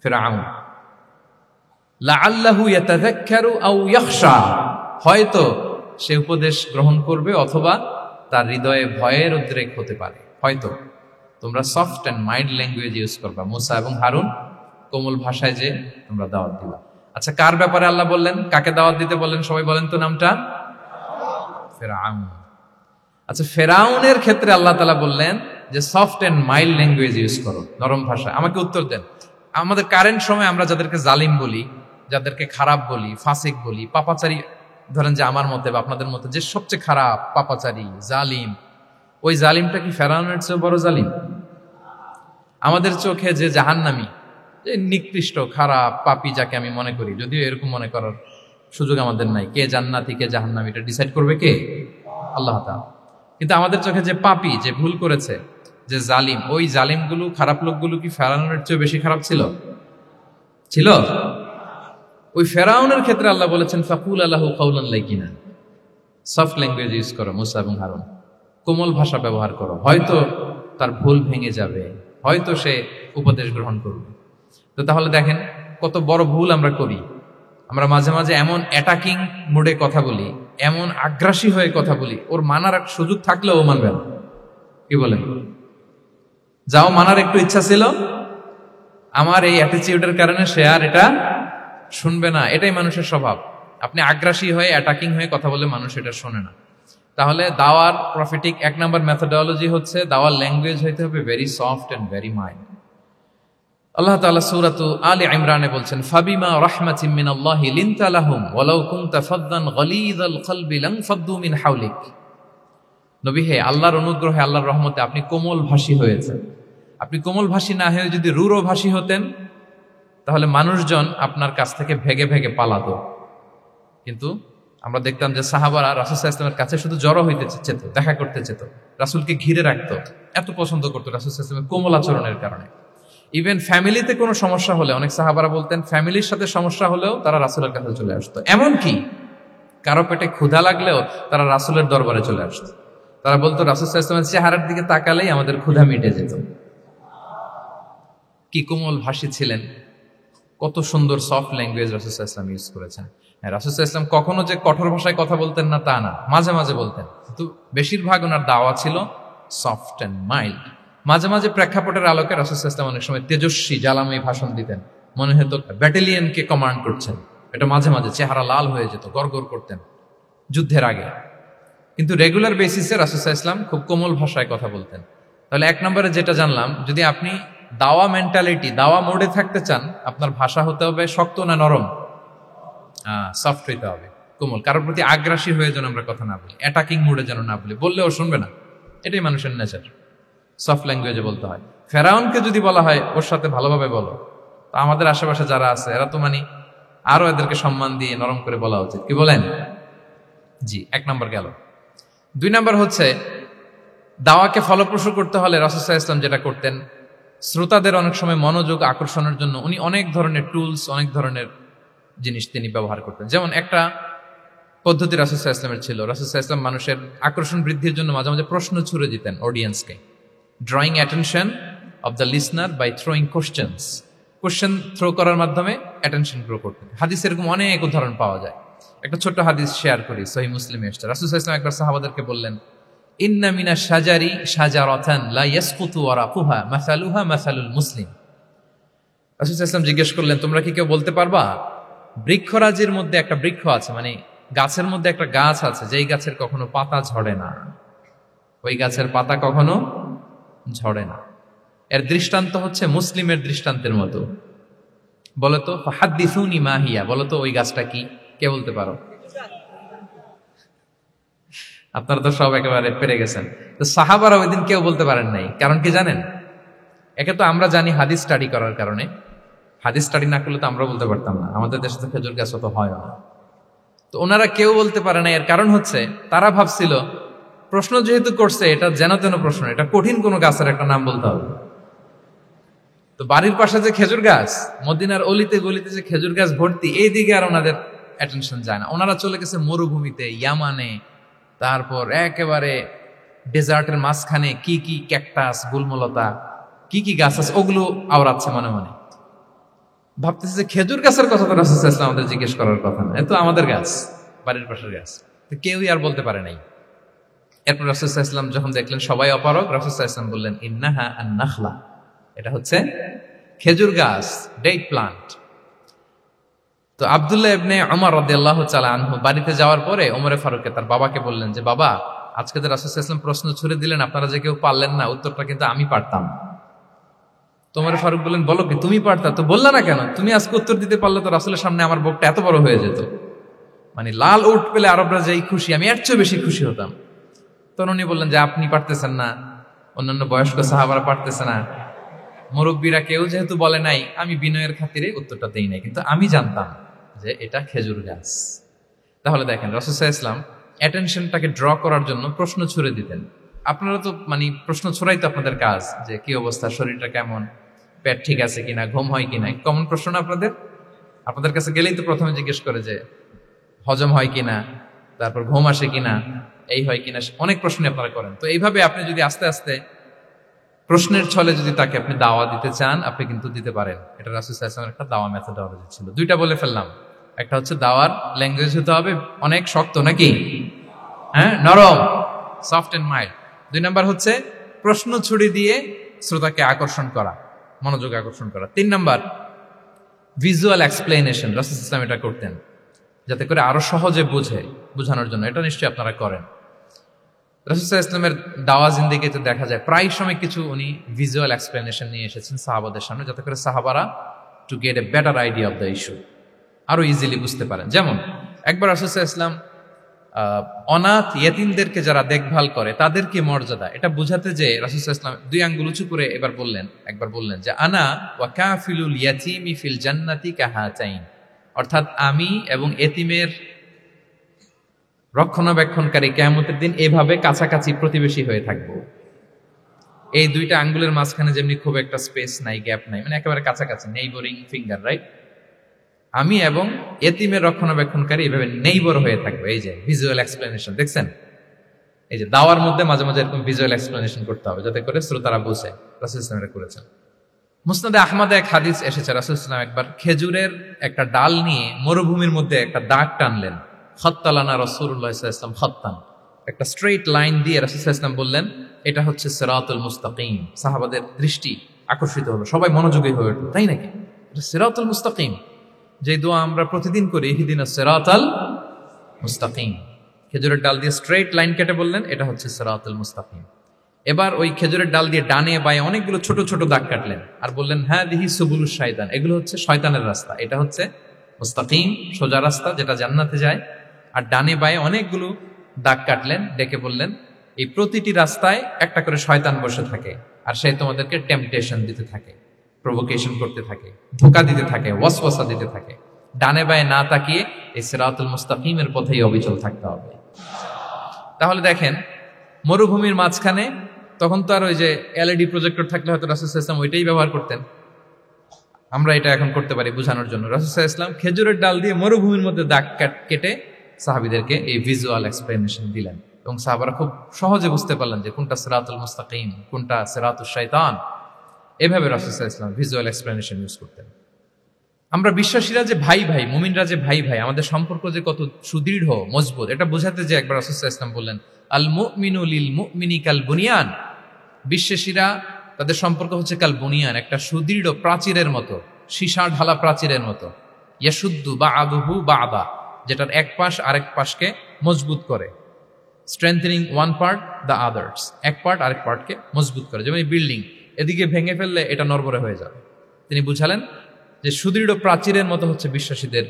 A: ফিরআউন। লাআল্লাহু ইয়াতাযাক্কারু আও ইয়াখশা, হয়তো সে উপদেশ গ্রহণ করবে অথবা তার হৃদয়ে ভয়ের উদ্রেক হতে পারে। হয়তো তোমরা soft and mild language use করবা, মুসা এবং হারুন, কোমল ভাষায় যে তোমরা দাওয়াত দিবা। আচ্ছা, কার ব্যাপারে আল্লাহ বললেন, কাকে দাওয়াত দিতে বললেন? সবাই বলেন তো নামটা। ফিরআউন। আচ্ছা, ফিরআউনের ক্ষেত্রে আল্লাহ তাআলা বললেন যে soft and mild language use করো, নরম ভাষা। আমাকে উত্তর দেন, আমাদের কারেন্ট সময় আমরা যাদেরকে জালিম বলি, যাদেরকে খারাপ বলি, ফাসিক বলি, পাপাচারী, ধরেন যে আমার মতে বা আপনাদের মতে যে সবচেয়ে খারাপ, পাপাচারী, জালিম, ওই জালিমটা কি ফিরআউনের চেয়ে বড় জালিম? আমাদের চোখে যে জাহান্নামী, যে নিকৃষ্ট খারাপ পাপী যাকে আমি মনে করি, যদিও এরকম মনে করার সুযোগ আমাদের নাই, কে জান্নাতি কে জাহান্নামী এটা ডিসাইড করবে কে? আল্লাহ তাআলা। কিন্তু আমাদের চোখে যে পাপী, যে ভুল করেছে, যে জালিম, ওই জালিমগুলো, খারাপ লোকগুলো কি ফিরআউনের চেয়ে বেশি খারাপ ছিল? ছিল? ওই ফিরআউনের ক্ষেত্রে আল্লাহ বলেছেন ফাকুল লাহু কাওলান লাইয়িনা, সফট ল্যাঙ্গুয়েজ ইউজ করো মুসা এবং হারুন, কোমল ভাষা ব্যবহার করো, হয়তো তার ভুল ভেঙে যাবে, হয়তো সে উপদেশ গ্রহণ করবে। তো তাহলে দেখেন কত বড় ভুল আমরা করি। আমরা মাঝে মাঝে এমন অ্যাটাকিং মোডে কথা বলি, এমন আগ্রাসী হয়ে কথা বলি, ওর মানার এক সুযোগ থাকলেও ও মানবে না। কি বলেন? যাও মানার একটু ইচ্ছা ছিল, আমার এই অ্যাটিটিউডের কারণে সে আর এটা শুনবে না। এটাই মানুষের স্বভাব। আপনি আগ্রাসী হয়ে অ্যাটাকিং হয়ে কথা বলে মানুষ এটা শোনে না। তাহলে দাওয়ার প্রফিটিক 1 নম্বর মেথোডোলজি হচ্ছে দাওয়ার ল্যাঙ্গুয়েজ হইতে হবে very soft and very mild. আল্লাহ তাআলা সূরাতু আলে ইমরানে বলছেন ফাবিমা রাহমাতিন মিনাল্লাহি লিনতা লাহুম ওয়ালাউ কুনতা ফাদ্দান গালিযাল কলবি লানফাদ্দু মিন হাওলিক। নবী হে, আল্লাহর অনুগ্রহে, আল্লাহর রহমতে আপনি কোমল ভাষী হয়েছেন। আপনি কোমল ভাষী না হয়ে যদি রূঢ় ভাষী হতেন তাহলে মানুষজন আপনার কাছ থেকে ভেগে ভেগে পালাতো। কিন্তু আমরা দেখতাম যে সাহাবারা রাসূল সাল্লাল্লাহু আলাইহি ওয়াসাল্লামের কাছে শুধু জড়ো হইতে চেত, দেখা করতে চেত, রাসূলকে ঘিরে রাখতো, এত পছন্দ করতো রাসূল সাল্লাল্লাহু আলাইহি ওয়াসাল্লামের কোমল আচরণের কারণে। ইভেন ফ্যামিলিতে কোনো সমস্যা হলে, অনেক সাহাবারা বলতেন ফ্যামিলির সাথে সমস্যা হলেও তারা রাসূলের কাছে চলে আসতো। এমনকি কারো পেটে ক্ষুধা লাগলেও তারা রাসূলের দরবারে চলে আসতো। তারা বলতো রাসূল সাল্লাল্লাহু আলাইহি ওয়াসাল্লামের চেহারার দিকে তাকালেই আমাদের ক্ষুধা মিটে যেত। কি কোমল ভাষী ছিলেন, কত সুন্দর সফট ল্যাঙ্গুয়েজ রাসূল সাল্লাল্লাহু আলাইহি ওয়াসাল্লাম ইউজ করেছেন। হ্যাঁ, রাসূল সাল্লাল্লাহু আলাইহি ওয়াসাল্লাম কখনো যে কঠোর ভাষায় কথা বলতেন না তা না, মাঝে মাঝে বলতেন, কিন্তু বেশিরভাগ ওনার দাওয়া ছিল সফট অ্যান্ড মাইল্ড। মাঝে মাঝে প্রেক্ষাপটের আলোকে রাসূল সাল্লাল্লাহু আলাইহি ওয়াসাল্লাম অনেক সময় তেজস্বী জ্বালাময়ী ভাষণ দিতেন, মনে হতো ব্যাটালিয়নকে কমান্ড করছেন। এটা মাঝে মাঝে চেহারা লাল হয়ে যেত, গড়গড় করতেন যুদ্ধের আগে। কিন্তু রেগুলার বেসিসে রাসূল সাল্লাল্লাহু আলাইহি ওয়াসাল্লাম খুব কোমল ভাষায় কথা বলতেন। তাহলে 1 নম্বরে যেটা জানলাম, যদি আপনি দাওয়া মেন্টালিটি, দাওয়া মোডে থাকতে চান, আপনার ভাষা হতে হবে শক্ত না নরম? সফট হইতে হবে, কোমল। কারোর প্রতি আগ্রাসী হয়ে যেন আমরা কথা না বলি, অ্যাটাকিং মোডে যেন না বলি, বললেও শুনবে না। এটাই মানুষের নেচার, সফট ল্যাঙ্গুয়েজে বলতে হয়। ফেরাউনকে যদি বলা হয় ওর সাথে ভালোভাবে বলো, তো আমাদের আশেপাশে যারা আছে এরা তো আরো এদেরকে সম্মান দিয়ে নরম করে বলা উচিত। কি বলেন? জি, 1 নম্বর গেল। 2 নম্বর হচ্ছে দাওয়াকে ফলপ্রসূ করতে হলে রাসূল সাল্লাল্লাহু আলাইহি ওয়াসাল্লাম যেটা করতেন, শ্রোতাদের অনেক সময় মনোযোগ আকর্ষণের জন্য উনি অনেক ধরনের টুলস, অনেক ধরনের জিনিস তিনি ব্যবহার করতেন। যেমন একটা পদ্ধতি রাসূল সাল্লাল্লাহু আলাইহি ওয়াসাল্লামের ছিল, রাসূল সাল্লাল্লাহু আলাইহি ওয়াসাল্লাম মানুষের আকর্ষণ বৃদ্ধির জন্য মাঝে মাঝে প্রশ্ন ছুড়ে দিতেন অডিয়েন্সকে। Drawing attention of the listener by throwing questions. Question throw করার মাধ্যমে অ্যাটেনশন গ্রো করতেন। হাদিসে এরকম অনেক উদাহরণ পাওয়া যায়। একটা ছোট্ট হাদিস শেয়ার করি, সহিহ মুসলিমে এসেছে। রাসূল সাল্লাল্লাহু আলাইহি ওয়াসাল্লাম একবার সাহাবাদেরকে বললেন, ইন্না মিনাশ শাজারি শাজারাতান লা ইয়াসকুতু ওয়ারাকুহা মাসালুহা মাসালুল মুসলিম। রাসূল সাল্লাল্লাহু আলাইহি ওয়াসাল্লাম জিজ্ঞেস করলেন, তোমরা কি কেউ বলতে পারবা বৃক্ষরাজির মধ্যে একটা বৃক্ষ আছে, গাছের মধ্যে একটা গাছ আছে যেই গাছের কখনো পাতা ঝরে না, ওই গাছের পাতা কখনো ঝরে না। এর দৃষ্টান্ত হচ্ছে মুসলিমের দৃষ্টান্তের মতো। বলতো ফাহাদ্দিসুনি মা হিয়া, বলতো ওই গাছটা কি? কে বলতে পারো? আপনারা তো সব একেবারে পেরে গেছেন। তো সাহাবারা ওই দিন কেউ বলতে পারেন নাই। কারণ কি জানেন? একে তো আমরা জানি হাদিস স্টাডি করার কারণে। হাদিস স্টাডি না করলে তো আমরা বলতে পারতাম না, আমাদের দেশে তো খেজুর গাছ অত হয় না। তো ওনারা কেউ বলতে পারে না। এর কারণ হচ্ছে তারা ভাবছিল প্রশ্ন যেহেতু করছে, এটা যেন তেন প্রশ্ন, এটা কঠিন কোনো গাছের একটা নাম বলতে হবে। তো বাড়ির পাশে যে খেজুর গাছ, মদিনার অলিতে গলিতে যে খেজুর গাছ ভর্তি, এই দিকে আর ওনাদের অ্যাটেনশন যায় না। ওনারা চলে গেছে মরুভূমিতে, ইয়ামানে, তারপর একেবারে ডেজার্টের মাঝখানে কি কি ক্যাকটাস, গুলমলতা, কি কি গাছ আছে ওগুলো আওড়াচ্ছে মনে মনে। ভাবতেছে যে খেজুর গাছের কথা তো রাসূল সাল্লাল্লাহু আলাইহি ওয়াসাল্লাম আমাদের জিজ্ঞেস করার কথা না, এ তো আমাদের গাছ, বাড়ির পাশের গাছ। তো কেউই আর বলতে পারে নাই। এরপর রাসূল সাল্লাল্লাহু আলাইহি ওয়াসাল্লাম যখন দেখলেন সবাই অপারগ, রাসূল সাল্লাল্লাহু আলাইহি ওয়াসাল্লাম বললেন, ইন্নাহা আন-নাখলা, এটা হচ্ছে খেজুর গাছ, ডেট প্লান্ট। তো আব্দুল্লাহ ইবনে উমর রাদিয়াল্লাহু তাআলা আনহু বাড়িতে যাওয়ার পরে ওমরে ফারুককে তার বাবাকে বললেন যে, বাবা, আজকে তো রাসূল সাল্লাল্লাহু আলাইহি ওয়াসাল্লাম প্রশ্ন ছুড়ে দিলেন, আপনারা যে কেউ পারলেন না, উত্তরটা কিন্তু আমি পারতাম। তো ওমরে ফারুক বললেন, বলো কি, তুমি পারতা? তো বললা না কেন? তুমি আজকে উত্তর দিতে পারলে তো রাসূলের সামনে আমার বুকটা এত বড় হয়ে যেত। মানে লাল উট পেলে আরবরা যেই খুশি, আমি এর চেয়ে বেশি খুশি হতাম। তখন উনি বললেন যে, আপনি পারতেছেন না, অন্যান্য বয়স্ক সাহাবারা পারতেছে না, মুরব্বীরা কেউ যেহেতু বলে নাই, আমি বিনয়ের খাতিরে উত্তরটা দেই নাই, কিন্তু আমি জানতাম যে এটা খেজুর গাছ। তাহলে দেখেন, রাসূল সাল্লাল্লাহু আলাইহি ওয়াসাল্লাম অ্যাটেনশনটাকে ড্র করার জন্য প্রশ্ন ছুড়ে দিতেন। আপনারা তো মানে প্রশ্ন ছড়াই তো আপনাদের কাজ, যে কি অবস্থা, শরীরটা কেমন, পেট ঠিক আছে কিনা, ঘুম হয় কিনা, কমন প্রশ্ন না আপনাদের? আপনাদের কাছে গেলেই তো প্রথমে জিজ্ঞেস করে যে হজম হয় কিনা, তারপর ঘুম আসে কিনা, এই হয় কিনা, অনেক প্রশ্ন আপনারা করেন। তো এইভাবে আপনি যদি আস্তে আস্তে প্রশ্নের ছলে যদি তাকে আপনি দাওয়া দিতে চান, আপনি কিন্তু দিতে পারেন। এটা রাসূল সাল্লাল্লাহু আলাইহি ওয়াসাল্লামের একটা দাওয়া মেথোডলজি ছিল। দুইটা বলে ফেললাম, একটা হচ্ছে দাওয়ার ল্যাঙ্গুয়েজ হতে হবে অনেক শক্ত, নাকি হ্যাঁ, নরম, সফট এন্ড মাইল্ড। দুই নাম্বার হচ্ছে প্রশ্ন ছুড়ে দিয়ে শ্রোতাকে আকর্ষণ করা, মনোযোগ আকর্ষণ করা। তিন নাম্বার ভিজুয়াল এক্সপ্লেনেশন, রাসূল সাল্লাল্লাহু আলাইহি ওয়াসাল্লাম এটা করতেন যাতে করে আরো সহজে বোঝানোর জন্য। এটা নিশ্চয়ই আপনারা করেন। রাসূল সাল্লাল্লাহু আলাইহি ওয়াসাল্লামের দাওয়া জিন্দেগিতে দেখা যায় প্রায় সময় কিছু উনি ভিজুয়াল এক্সপ্লেনেশন নিয়ে এসেছেন সাহাবাদের সামনে, যাতে করে সাহাবারা to get a better idea of the issue, আরো ইজিলি বুঝতে পারেন। যেমন একবার রাসূল সাল্লাল্লাহু আলাইহি ওয়াসাল্লাম অনাথ ইয়েতিমদেরকে যারা দেখভাল করে তাদের কি মর্যাদা, এটা বুঝাতে যে রাসূল সাল্লাল্লাহু আলাইহি ওয়াসাল্লাম দুই আঙ্গুল উঁচু করে একবার বললেন যে, আনা ওয়া কাফিলুল ইয়াতীমি ফিল জান্নাতি কাহাতাইন, অর্থাৎ আমি এবং এতিমের রক্ষণাবেক্ষণকারী কিয়ামতের দিন এভাবে কাছাকাছি প্রতিবেশী হয়ে থাকব। এই দুইটা আঙ্গুলের মাঝখানে যেমনি খুব একটা স্পেস নাই, গ্যাপ নাই, মানে একেবারে কাছাকাছি, নেইবরিং ফিঙ্গার, রাইট? আমি এবং এতিমের রক্ষণাবেক্ষণকারী এভাবে নেইবর হয়ে থাকবো। এই যে ভিজুয়াল এক্সপ্লেনেশন দেখছেন, এই যে দাওয়ার মধ্যে মাঝে মাঝে এরকম ভিজুয়াল এক্সপ্লেনেশন করতে হবে যাতে করে শ্রোতারা বুঝে। রাসূল সাল্লাল্লাহু আলাইহি ওয়াসাল্লাম করেছেন। মুসনাদে আহমদে এক হাদিস এসেছে, রাসূল সাল্লাল্লাহু আলাইহি ওয়াসাল্লাম একবার খেজুরের একটা ডাল নিয়ে মরুভূমির মধ্যে একটা দাগ টানলেন। খাত্তালানা রাসূলুল্লাহ সাল্লাল্লাহু আলাইহি ওয়াসাল্লাম খাত্তান, একটা স্ট্রেইট লাইন দিয়ে রাসূল সাল্লাল্লাহু আলাইহি ওয়াসাল্লাম বললেন, এটা হচ্ছে সিরাতুল মুস্তাকিম। সাহাবাদের দৃষ্টি আকর্ষিত হলো, সবাই মনোযোগী হয়ে উঠল, তাই নাকি? এটা সিরাতুল মুস্তাকিম, যে দোয়া আমরা প্রতিদিন করি, ইহদিনাস সিরাতাল মুস্তাকিম। খেজুরের ডাল দিয়ে স্ট্রেইট লাইন কেটে বললেন, এটা হচ্ছে সিরাতুল মুস্তাকিম। এবার ওই খেজুরের ডাল দিয়ে ডানে বায়ে অনেকগুলো ছোট ছোট দাগ কাটলেন আর বললেন, হ্যাঁ দিহি সুবুলুশ শায়তান, এগুলো হচ্ছে শয়তানের রাস্তা, এটা হচ্ছে মুস্তাকিম, সোজা রাস্তা যেটা জান্নাতে যায়। আর ডানে বায়ে অনেকগুলো দাগ কাটলেন, ডেকে বললেন, এই প্রতিটি রাস্তায় একটা করে শয়তান বসে থাকে, আর সে তোমাদেরকে টেম্পটেশন দিতে থাকে, প্রভোকেশন করতে থাকে, ধোঁকা দিতে থাকে, ওয়াসওয়াসা দিতে থাকে। ডানে বায়ে না তাকিয়ে এই সিরাতুল মুস্তাকিমের পথেই অবিচল থাকতে হবে। তাহলে দেখেন, মরুভূমির মাঝখানে, তখন তো আর ওই যে এলইডি প্রজেক্টর থাকলে হয়তো রাসূল সাল্লাল্লাহু আলাইহি ওয়াসাল্লাম ওইটাই ব্যবহার করতেন, আমরা এটা এখন করতে পারি বোঝানোর জন্য। রাসূল সাল্লাল্লাহু আলাইহি ওয়াসাল্লাম খেজুরের ডাল দিয়ে মরুভূমির মধ্যে দাগ কেটে সাহাবীদেরকে এই ভিজুয়াল এক্সপ্লেনেশন দিলেন, এবং সাহাবারা খুব সহজে বুঝতে পারলেন যে কোনটা সিরাতুল মুস্তাকিম, কোনটা সিরাতুশ শাইতান। এভাবে রাসূল সাল্লাল্লাহু আলাইহি ওয়াসাল্লাম ভিজুয়াল এক্সপ্লেনেশন ইউজ করতেন। আমরা বিশ্বাসীরা যে ভাই ভাই, মুমিনরা যে ভাই ভাই, আমাদের সম্পর্ক যে কত সুদৃঢ় মজবুত, এটা বোঝাতে যে একবার রাসূল সাল্লাল্লাহু আলাইহি ওয়াসাল্লাম বললেন, আল মুমিনু লিল মুমিনি কাল বুনিয়ান, বিশ্বাসীরা তাদের সম্পর্ক হচ্ছে কাল বুনিয়ান, একটা সুদৃঢ় প্রাচীরের মতো, সীসা ঢালা প্রাচীরের মতো। ইয়াশুদ্দু বা'দুহু বা'দা, যেটার এক পাশ আরেক পাশকে মজবুত করে। Strengthening one part the others, এক পার্ট আরেক পার্টকে মজবুত করে। যেমন এই বিল্ডিং, এদিকে ভেঙে ফেললে এটা নড়বড়ে হয়ে যাবে। তিনি বুঝালেন যে সুদৃঢ় প্রাচীরের মতো হচ্ছে বিশ্বাসীদের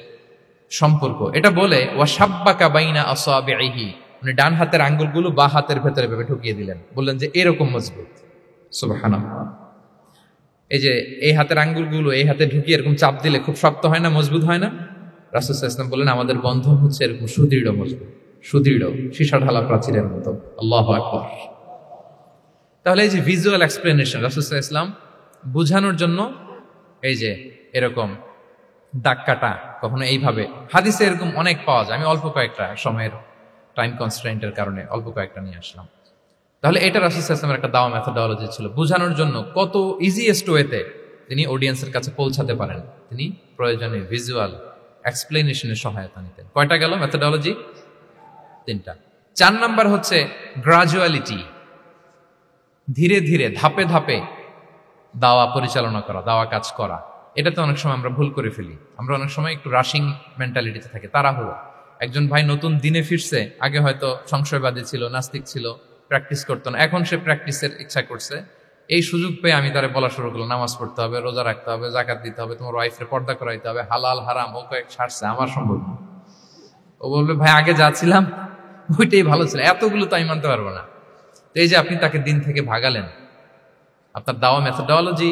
A: সম্পর্ক। এটা বলে ওয়াসাব্বাকা বাইনা আসাবিহি, মানে ডান হাতের আঙ্গুলগুলো বা হাতের ভেতরে ভেবে ঢুকিয়ে দিলেন, বললেন যে এরকম মজবুত। সুবহানাল্লাহ। এই যে এই হাতের আঙ্গুলগুলো এই হাতে ঢুকিয়ে এরকম চাপ দিলে খুব শক্ত হয় না, মজবুত হয় না? রাসূল সাল্লাল্লাহু আলাইহি ওয়াসাল্লাম বললেন, আমাদের বন্ধন হচ্ছে এরকম সুদৃঢ় মজবুত, সুদৃঢ় সীসা ঢালা প্রাচীরের মতো। আল্লাহু আকবার। তাহলে এই যে ভিজুয়াল এক্সপ্লেনেশন, রাসূল সাল্লাল্লাহু আলাইহি ওয়াসাল্লাম বুঝানোর জন্য এই যে এরকম দাগ কাটা, কখনো এইভাবে, হাদিসে এরকম অনেক পাওয়া যায়। আমি অল্প কয়েকটা, সময়ের টাইম কনস্ট্রেন্টের কারণে অল্প কয়েকটা নিয়ে আসলাম। তাহলে এটা রাসূল সাল্লাল্লাহু আলাইহি ওয়াসাল্লামের একটা দাওয়া মেথোডলজি ছিল, বোঝানোর জন্য কত ইজিয়েস্ট ওয়েতে তিনি অডিয়েন্সের কাছে পৌঁছাতে পারেন, তিনি প্রয়োজনে ভিজুয়াল এক্সপ্লেনেশনের সহায়তা নিতেন। কয়টা গেল মেথোডলজি? 3টা। 4 নাম্বার হচ্ছে গ্রাজুয়ালিটি, ধীরে ধীরে ধাপে ধাপে দাওয়া পরিচালনা করা, দাওয়া কাজ করা। এটাতে অনেক সময় আমরা ভুল করে ফেলি। আমরা অনেক সময় একটু রাশিং মেন্টালিটিতে থাকি, তাড়াহুড়ো। একজন ভাই নতুন দিনে ফিরছে, আগে হয়তো সংশয়বাদী ছিল, নাস্তিক ছিল, প্র্যাকটিস করতো না, এখন সে প্র্যাকটিসের ইচ্ছা করছে। এই সুযোগ পেয়ে আমি তারে বলা শুরু করলাম, নামাজ পড়তে হবে, রোজা রাখতে হবে, জাকাত দিতে হবে, তোমার ওয়াইফের পর্দা করাইতে হবে, হালাল হারাম ও কয়েক ছাড়ছে, আমার সম্ভব না। ও বলবে ভাই আগে যাচ্ছিলাম ওইটাই ভালো ছিল, এতগুলো তো আমি মানতে পারবো না। তো এই যে আপনি তাকে দিন থেকে ভাগালেন, আপনার দাওয়া মেথোডলজি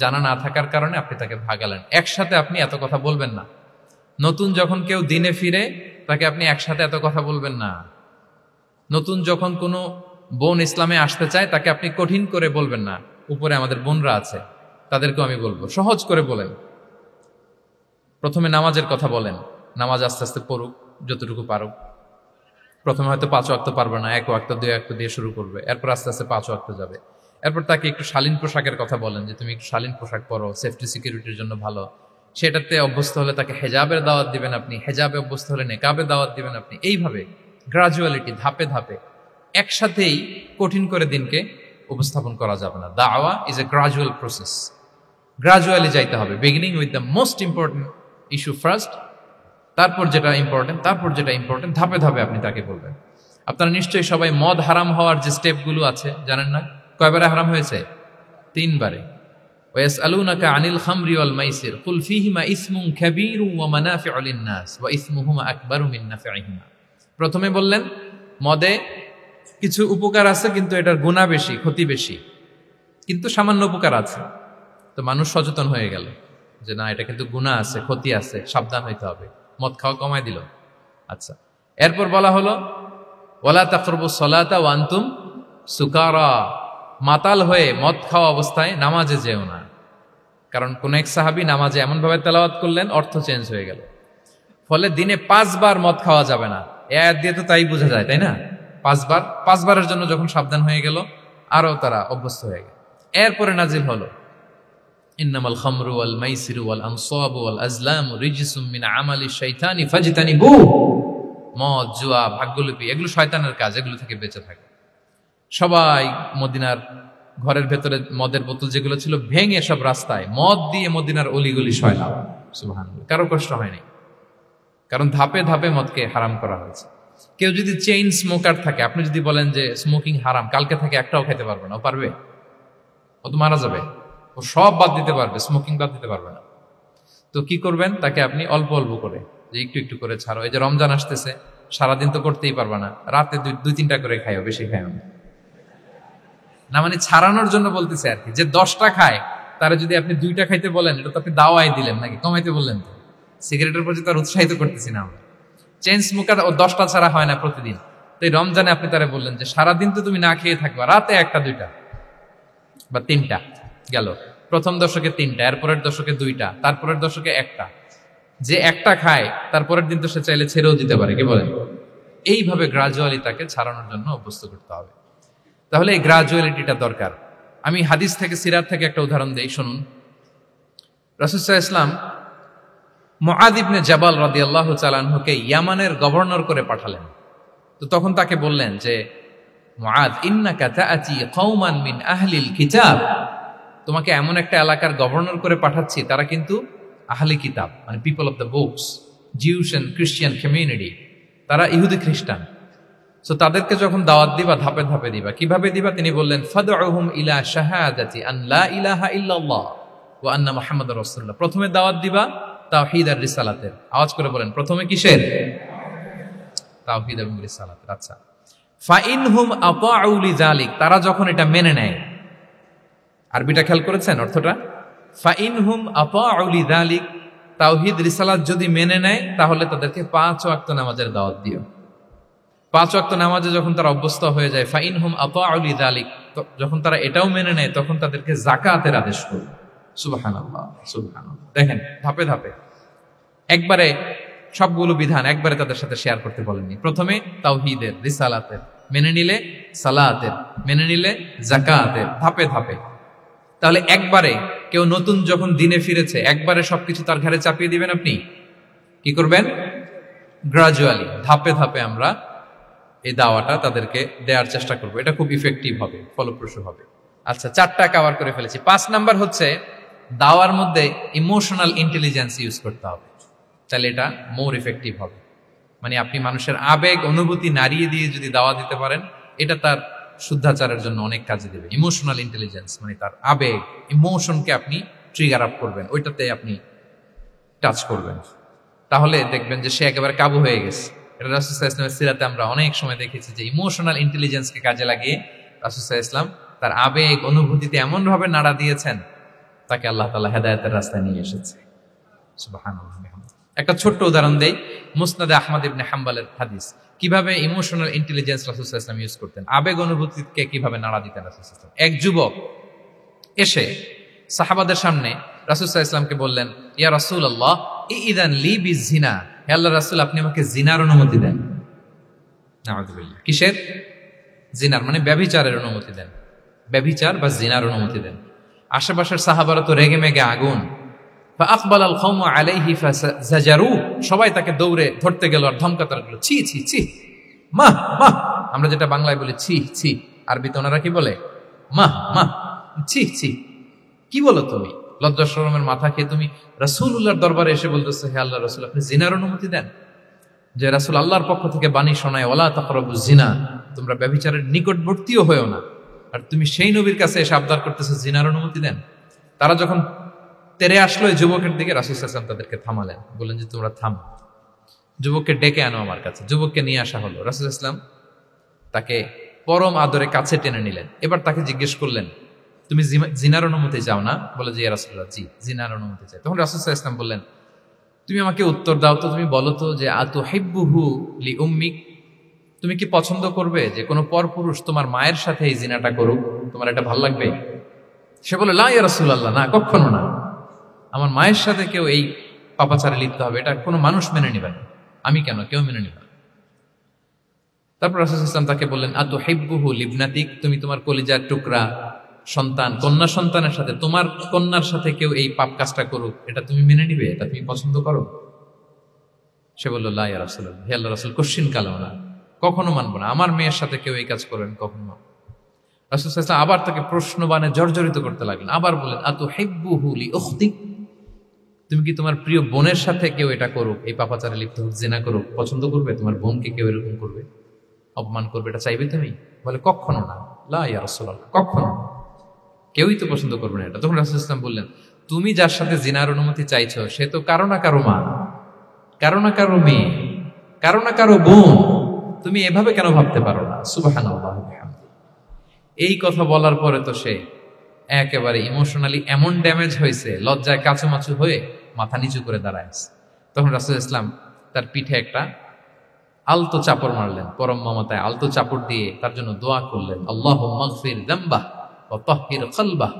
A: জানা না থাকার কারণে আপনি তাকে ভাগালেন। একসাথে আপনি এত কথা বলবেন না। নতুন যখন কেউ দিনে ফিরে তাকে আপনি একসাথে এত কথা বলবেন না। নতুন যখন কোনো বোন ইসলামে আসতে চায় তাকে আপনি কঠিন করে বলবেন না। উপরে আমাদের বোনরা আছে, তাদেরকেও আমি বলবো সহজ করে বলেন। প্রথমে নামাজের কথা বলেন, নামাজ আস্তে আস্তে পড়ুক যতটুকু পারুক। প্রথমে হয়তো 5 ওয়াক্ত পারবে না, 1 ওয়াক্ত 2 ওয়াক্ত দিয়ে শুরু করবে, এরপর আস্তে আস্তে 5 ওয়াক্ত যাবে। এরপর তাকে একটু শালীন পোশাকের কথা বলেন, যে তুমি একটু শালীন পোশাক পরো, সেফটি সিকিউরিটির জন্য ভালো। সেটাতে অভ্যস্ত হলে তাকে হেজাবের দাওয়াত দিবেন আপনি, হেজাবে অভ্যস্ত হলে নেকাবে দাওয়াত দিবেন আপনি। এইভাবে গ্রাজুয়ালিটি, ধাপে ধাপে, একসাথেই কঠিন করে দিনকে উপস্থাপন করা যাবে না। দাওয়া is a gradual process, gradually যাইতে হবে। Beginning with the most important issue first, তারপর যেটা ইম্পর্টেন্ট, তারপর যেটা ইম্পর্টেন্ট, ধাপে ধাপে আপনি তাকে বলবেন। আপনারা নিশ্চয়ই সবাই মদ হারাম হওয়ার যে স্টেপগুলো আছে জানেন না? কয়বারে হারাম হয়েছে? 3 বারে। ওয়াসআলুনাকা আনিল খামরি ওয়াল মাইসির কুল ফীহিমা ইসমুন কাবীরু ওয়া মানাফিউ লিন-নাস ওয়া ইসমুহুমা আকবারু মিন নাফিহিমা। প্রথমে বললেন মদে কিছু উপকার আছে, কিন্তু এটার গুনাহ বেশি, ক্ষতি বেশি, কিন্তু সামান্য উপকার আছে। তো মানুষ সচেতন হয়ে গেল যে না, এটা কিন্তু গুনাহ আছে, ক্ষতি আছে, সাবধান হইতে হবে। মদ খাওয়া কমায় দিল। আচ্ছা, এরপর বলা হলো ওয়ালা তাকরাবুস সালাতা ওয়া আনতুম সুকারা, মাতাল হয়ে মদ খাওয়া অবস্থায় নামাজে যেও না। কারণ কোন এক সাহাবী নামাজে এমনভাবে তেলাওয়াত করলেন, অর্থ চেঞ্জ হয়ে গেল। ফলে দিনে 5 বার মদ খাওয়া যাবে না। এই আয়াত দিয়ে তো তাই বোঝা যায়, তাই না? 5 বারের জন্য যখন সাবধান হয়ে গেল, আরো তারা অভ্যস্ত হয়ে গেল। এরপরে নাজিল হলো ইন্নামাল খামরু ওয়াল মাইসিরু ওয়াল আনসাবু ওয়াল আজলামু রিজসুম মিন আমালিশ শাইতানি ফাজতানিবু। মদ, জুয়া, ভাগ্যলিপি এগুলো শয়তানের কাজ, এগুলো থেকে বেঁচে থাকে। সবাই মদিনার ঘরের ভেতরে মদের বোতল যেগুলো ছিল ভেঙে সব রাস্তায় মদ দিয়ে মদিনার অলিগলি সয়লাম। সুবহানাল্লাহ, কারো কষ্ট হয়নি, কারণ ধাপে ধাপে মদকে হারাম করা হয়েছে। কেউ যদি চেইন স্মোকার থাকে, আপনি যদি বলেন যে স্মোকিং হারাম, কালকে থেকে একটাও খেতে পারবে না, ও পারবে? ও তো মারা যাবে। ও সব বাদ দিতে পারবে, স্মোকিং বাদ দিতে পারবে না। তো কি করবেন? তাকে আপনি অল্প অল্প করে, যে একটু একটু করে ছাড়ো। এই যে রমজান আসতেছে, সারাদিন তো করতেই পারবে না, রাতে 2-3টা করে খাইও, বেশি খাইও না। মানে ছাড়ানোর জন্য বলতেছে আর কি। যে 10টা খায়, তারা যদি আপনি 2টা খাইতে বলেন, এটা তো আপনি দাওয়াই দিলেন নাকি, কমাইতে বললেন তো। সিগারেটের প্রতি তার উৎসাহিত করতেছি না আমরা। চেইন স্মোকার ও 10টা ছাড়া হয় না প্রতিদিন। তো এই রমজানে আপনি তারা বললেন যে সারাদিন তো তুমি না খেয়ে থাকবা, রাতে 1টা 2টা বা 3টা গেল। প্রথম দশকে 3টা, এরপরের দশকে 2টা, তারপরের দশকে 1টা। যে 1টা খায় তারপরের দিন তো সে চাইলে ছেড়েও দিতে পারে, কি বলেন? এইভাবে গ্রাজুয়ালি তাকে ছাড়ানোর জন্য অভ্যস্ত করতে হবে। তাহলে এই গ্রাজুয়ালিটিটা দরকার। আমি হাদিস থেকে, সিরাত থেকে একটা উদাহরণ দেই, শুনুন। রাসূল সাল্লাল্লাহু আলাইহি ওয়াসাল্লাম মুআয ইবনে জাবাল রাদিয়াল্লাহু তাআলা আনহুকে ইয়ামানের গভর্নর করে পাঠালেন। তো তখন তাকে বললেন যে মুআয, ইন্নাকা তাআতি কওমান মিন আহলিল কিতাব, তোমাকে এমন একটা এলাকার গভর্নর করে পাঠাচ্ছি, তারা কিন্তু আহলি কিতাব, মানে people of the books, Jews and Christian community, তারা ইহুদি খ্রিস্টান। সো তাদেরকে যখন দাওয়াত দিবা, ধাপে ধাপে দিবা। কিভাবে দিবা? তিনি বললেন ফাদউহুম ইলা শাহাদাতি আন লা ইলাহা ইল্লাল্লাহ ওয়া আন্না মুহাম্মাদুর রাসূলুল্লাহ। প্রথমে দাওয়াত দিবা তাওহীদ আর রিসালাতের। আওয়াজ করে বলেন, প্রথমে কিসের? তাওহীদ এবং রিসালাতের। আচ্ছা, ফাইনহুম আতাউ লিযালিক, তারা যখন এটা মেনে নেয়। আরবিটা খেয়াল করেছেন অর্থটা? ফাইনহুম আতাউ লিযালিক, তাওহীদ রিসালাত যদি মেনে নেয়, তাহলে তাদেরকে 5 ওয়াক্ত নামাজের দাওয়াত দিও। 5 ওয়াক্ত নামাজে যখন তারা অভ্যস্ত হয়ে যায়, ফাইনহুম আতাউ লিযালিক, যখন তারা এটাও মেনে নেয়, তখন তাদেরকে যাকাতের আদেশ করো। সুবহানাল্লাহ, সুবহানাল্লাহ। দেখেন, ধাপে ধাপে, একবারে সবগুলো বিধান একবারে তাদের সাথে শেয়ার করতে বলেননি। প্রথমে তাওহীদের, রিসালাতের, মেনে নিলে সালাতের, মেনে নিলে যাকাতের, ধাপে ধাপে। তাহলে একবারে কেউ নতুন যখন দিনে ফিরেছে একবারে সবকিছু তার ঘাড়ে চাপিয়ে দিবেন আপনি? কি করবেন? গ্রাজুয়ালি, ধাপে ধাপে আমরা এই দাওয়াটা তাদেরকে দেওয়ার চেষ্টা করব। এটা খুব ইফেক্টিভ হবে, ফলপ্রসূ হবে। আচ্ছা, 4টা কভার করে ফেলেছি। 5 নাম্বার হচ্ছে দাওয়ার মধ্যে ইমোশনাল ইন্টেলিজেন্স ইউজ করতে হবে, তাহলে এটা মোর ইফেক্টিভ হবে। মানে আপনি মানুষের আবেগ অনুভূতি নাড়িয়ে দিয়ে যদি দাওয়া দিতে পারেন, এটা তার শুদ্ধাচারের জন্য অনেক কাজে দেবে। ইমোশনাল ইন্টেলিজেন্স মানে তার আবেগ, ইমোশনকে আপনি ট্রিগার আপ করবেন, ওইটাতে আপনি টাচ করবেন, তাহলে দেখবেন যে সে একেবারে কাবু হয়ে গেছে। এটা রাসূল সাল্লাল্লাহু আলাইহি ওয়াসাল্লামের সিরাতে আমরা অনেক সময় দেখেছি যে ইমোশনাল ইন্টেলিজেন্সকে কাজে লাগিয়ে রাসূল সাল্লাল্লাহু আলাইহি ওয়াসাল্লাম তার আবেগ অনুভূতিতে এমন ভাবে নাড়া দিয়েছেন, তাকে আল্লাহ তাআলা হেদায়েতের রাস্তায় নিয়ে এসেছে। সুবহানাল্লাহ। একটা ছোট্ট উদাহরণ দেই, মুসনাদে আহমদ ইবনে হাম্বলের হাদিস, কিভাবে ইমোশনাল ইন্টেলিজেন্স রাসূল সাল্লাল্লাহু আলাইহি ওয়াসাল্লাম ইউজ করতেন, আবেগ অনুভূতিকে কিভাবে নাড়া দিতেন রাসূল সাল্লাল্লাহু আলাইহি ওয়াসাল্লাম। এক যুবক এসে সাহাবাদের সামনে রাসূল সাল্লাল্লাহু আলাইহি ওয়াসাল্লামকে বললেন, ইয়া রাসূলুল্লাহ ইযান লি বিজিনা, হে আল্লাহর রাসূল আপনি আমাকে জিনার অনুমতি দেন। নাউযুবিল্লাহ। কিসের? জিনার, মানে ব্যভিচারের অনুমতি দেন। ব্যভিচার বা জিনার অনুমতি দেন। আশেপাশের সাহাবারা তো রেগে মেগে আগুন। ফাআকবাল আল কওমু আলাইহি ফাজাজারু, সবাই তাকে দৌড়ে ধরতে গেল আর ধমকাতে লাগলো, ছি ছি ছি, মাহ মাহ। আমরা যেটা বাংলায় বলি ছি ছি, আরবিতে ওনারা কি বলে? মাহ মাহ, ছি ছি। কি বলো তুমি? লজ্জা শরমের মাথা খেয়ে তুমি রাসূলুল্লাহর দরবারে এসে বলতেছে, হে আল্লাহর রাসূল আপনি জিনার অনুমতি দেন। যে রাসূল আল্লাহর পক্ষ থেকে বাণী শোনায়, ওয়ালা তাকরাবুজ জিনা, তোমরা ব্যভিচারের নিকটবর্তীও হয়ো না, আর তুমি সেই নবীর কাছে এসে আবদার করতেছো জিনার অনুমতি দেন। তারা যখন তেরে আসলো এই যুবকের দিকে, রাসূল সাল্লাল্লাহু আলাইহি ওয়াসাল্লাম তাদেরকে থামালেন, বললেন যে তোমরা থামো, যুবককে ডেকে আনো আমার কাছে। যুবককে নিয়ে আসা হলো। রাসূল সাল্লাল্লাহু আলাইহি ওয়াসাল্লাম তাকে পরম আদরে কাছে টেনে নিলেন। এবার তাকে জিজ্ঞেস করলেন, তুমি জিনার অনুমতি চাও না? বলে যে ইয়া রাসূলুল্লাহ, জি জিনার অনুমতি চাই। তখন রাসূল সাল্লাল্লাহু আলাইহি ওয়াসাল্লাম বললেন, তুমি আমাকে উত্তর দাও তো, তুমি বলো তো যে আতুহিব্বুহু লি উম্মিক, তুমি কি পছন্দ করবে যে কোনো পরপুরুষ তোমার মায়ের সাথে এই জিনাটা করুক? তোমার এটা ভালো লাগবে? সে বলে, লা ইয়া রাসূলুল্লাহ, না কখনো না, আমার মায়ের সাথে কেউ এই পাপাচারে লিপ্ত হবে এটা কোনো মানুষ মেনে নেবে না। আমি কেন, কেউ মেনে নেবে না। তারপর রাসূল সাল্লাল্লাহু আলাইহি ওয়াসাল্লাম তাকে বললেন, আতুহিব্বুহু লিবনাতিক, তুমি তোমার কলিজার টুকরা সন্তান, কন্যা সন্তানের সাথে, তোমার কন্যার সাথে কেউ এই পাপ কাজটা করুক, এটা তুমি মেনে নিবে? এটা তুমি পছন্দ করো? সে বলল, লা ইয়া রাসূলুল্লাহ, হে আল্লাহর রাসূল কখনো কালাম না, কখনো মানবো না, আমার মেয়ের সাথে কেউ এই কাজ করবেন কখনো। রাসূল সাল্লাল্লাহু আলাইহি ওয়াসাল্লাম আবার তাকে প্রশ্নবাণে জর্জরিত করতে লাগলেন, আবার বললেন, আতুহিব্বুহু লি উখতিক, তুমি কি তোমার প্রিয় বোনের সাথে কেউ এটা করুক, এই পাপাচারে লিপ্ত হোক, জিনা করুক, পছন্দ করবে? তোমার বোনকে কেউ এরকম করবে, অপমান করবে, এটা চাইবে তুমি? বলে, কখনো না, লা ইয়া রাসূলুল্লাহ, কখনো না, কেউই তো পছন্দ করবে না এটা। তখন রাসূল সাল্লাল্লাহু আলাইহি ওয়াসাল্লাম বললেন, তুমি যার সাথে জিনার অনুমতি চাইছো সে তো কারো না কারো মা, কারো না কারো মেয়ে, কারো না কারো বোন, তুমি এভাবে কেন ভাবতে পারো না? সুবহানাল্লাহ। এই কথা বলার পরে তো সে একেবারে ইমোশনালি এমন ড্যামেজ হয়েছে, লজ্জায় কাচুমাচু হয়ে মাথা নিচু করে দাঁড়ায়। তখন রাসূল ইসলাম তার পিঠে একটা আলতো চাপড় মারলেন, পরম মমতায় আলতো চাপড় দিয়ে তার জন্য দোয়া করলেন, আল্লাহুম্মা গফির যামবাহ ওয়া তাহহির কলবাহ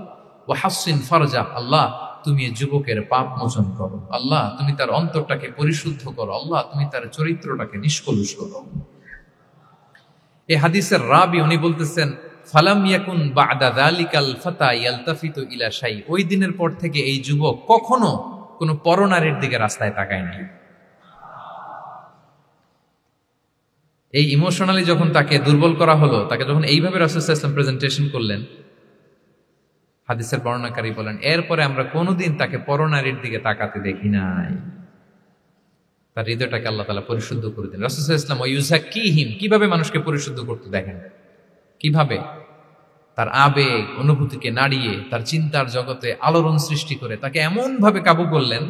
A: ওয়া হাসসিন ফারজাহ, আল্লাহ তুমি এই যুবকের পাপ মোচন করো, আল্লাহ তুমি তার অন্তরটাকে পরিশুদ্ধ করো, আল্লাহ তুমি তার চরিত্রটাকে নিষ্কলুষ করো। এই হাদিসের রাবি উনি বলতেছেন, ফালাম ইয়াকুন বা'দা যালিকাল ফাতা ইয়ালতাফিতু ইলা শাই, ওই দিনের পর থেকে এই যুবক কখনো কোনো পরনারীর দিকে রাস্তায় তাকায় নাই। এই ইমোশনালি যখন তাকে দুর্বল করা হলো, তাকে যখন এইভাবে রাসূল সাল্লাল্লাহু আলাইহি ওয়াসাল্লাম প্রেজেন্টেশন করলেন, হাদিসের বর্ণনাকারী বলেন, এরপরে আমরা কোনোদিন তাকে পরনারীর দিকে তাকাতে দেখি নাই। তার হৃদয়টাকে আল্লাহ তাআলা পরিশুদ্ধ করে দেন। রাসূল সাল্লাল্লাহু আলাইহি ওয়াসাল্লাম ওয়ায়ুযাক্কিহিম, কিভাবে মানুষকে পরিশুদ্ধ করতে দেখেন, কিভাবে তার আবেগ অনুভূতিকে নাড়িয়ে তার চিন্তার জগতে আলোড়ন সৃষ্টি করে তাকে এমন ভাবে কাবু করলেন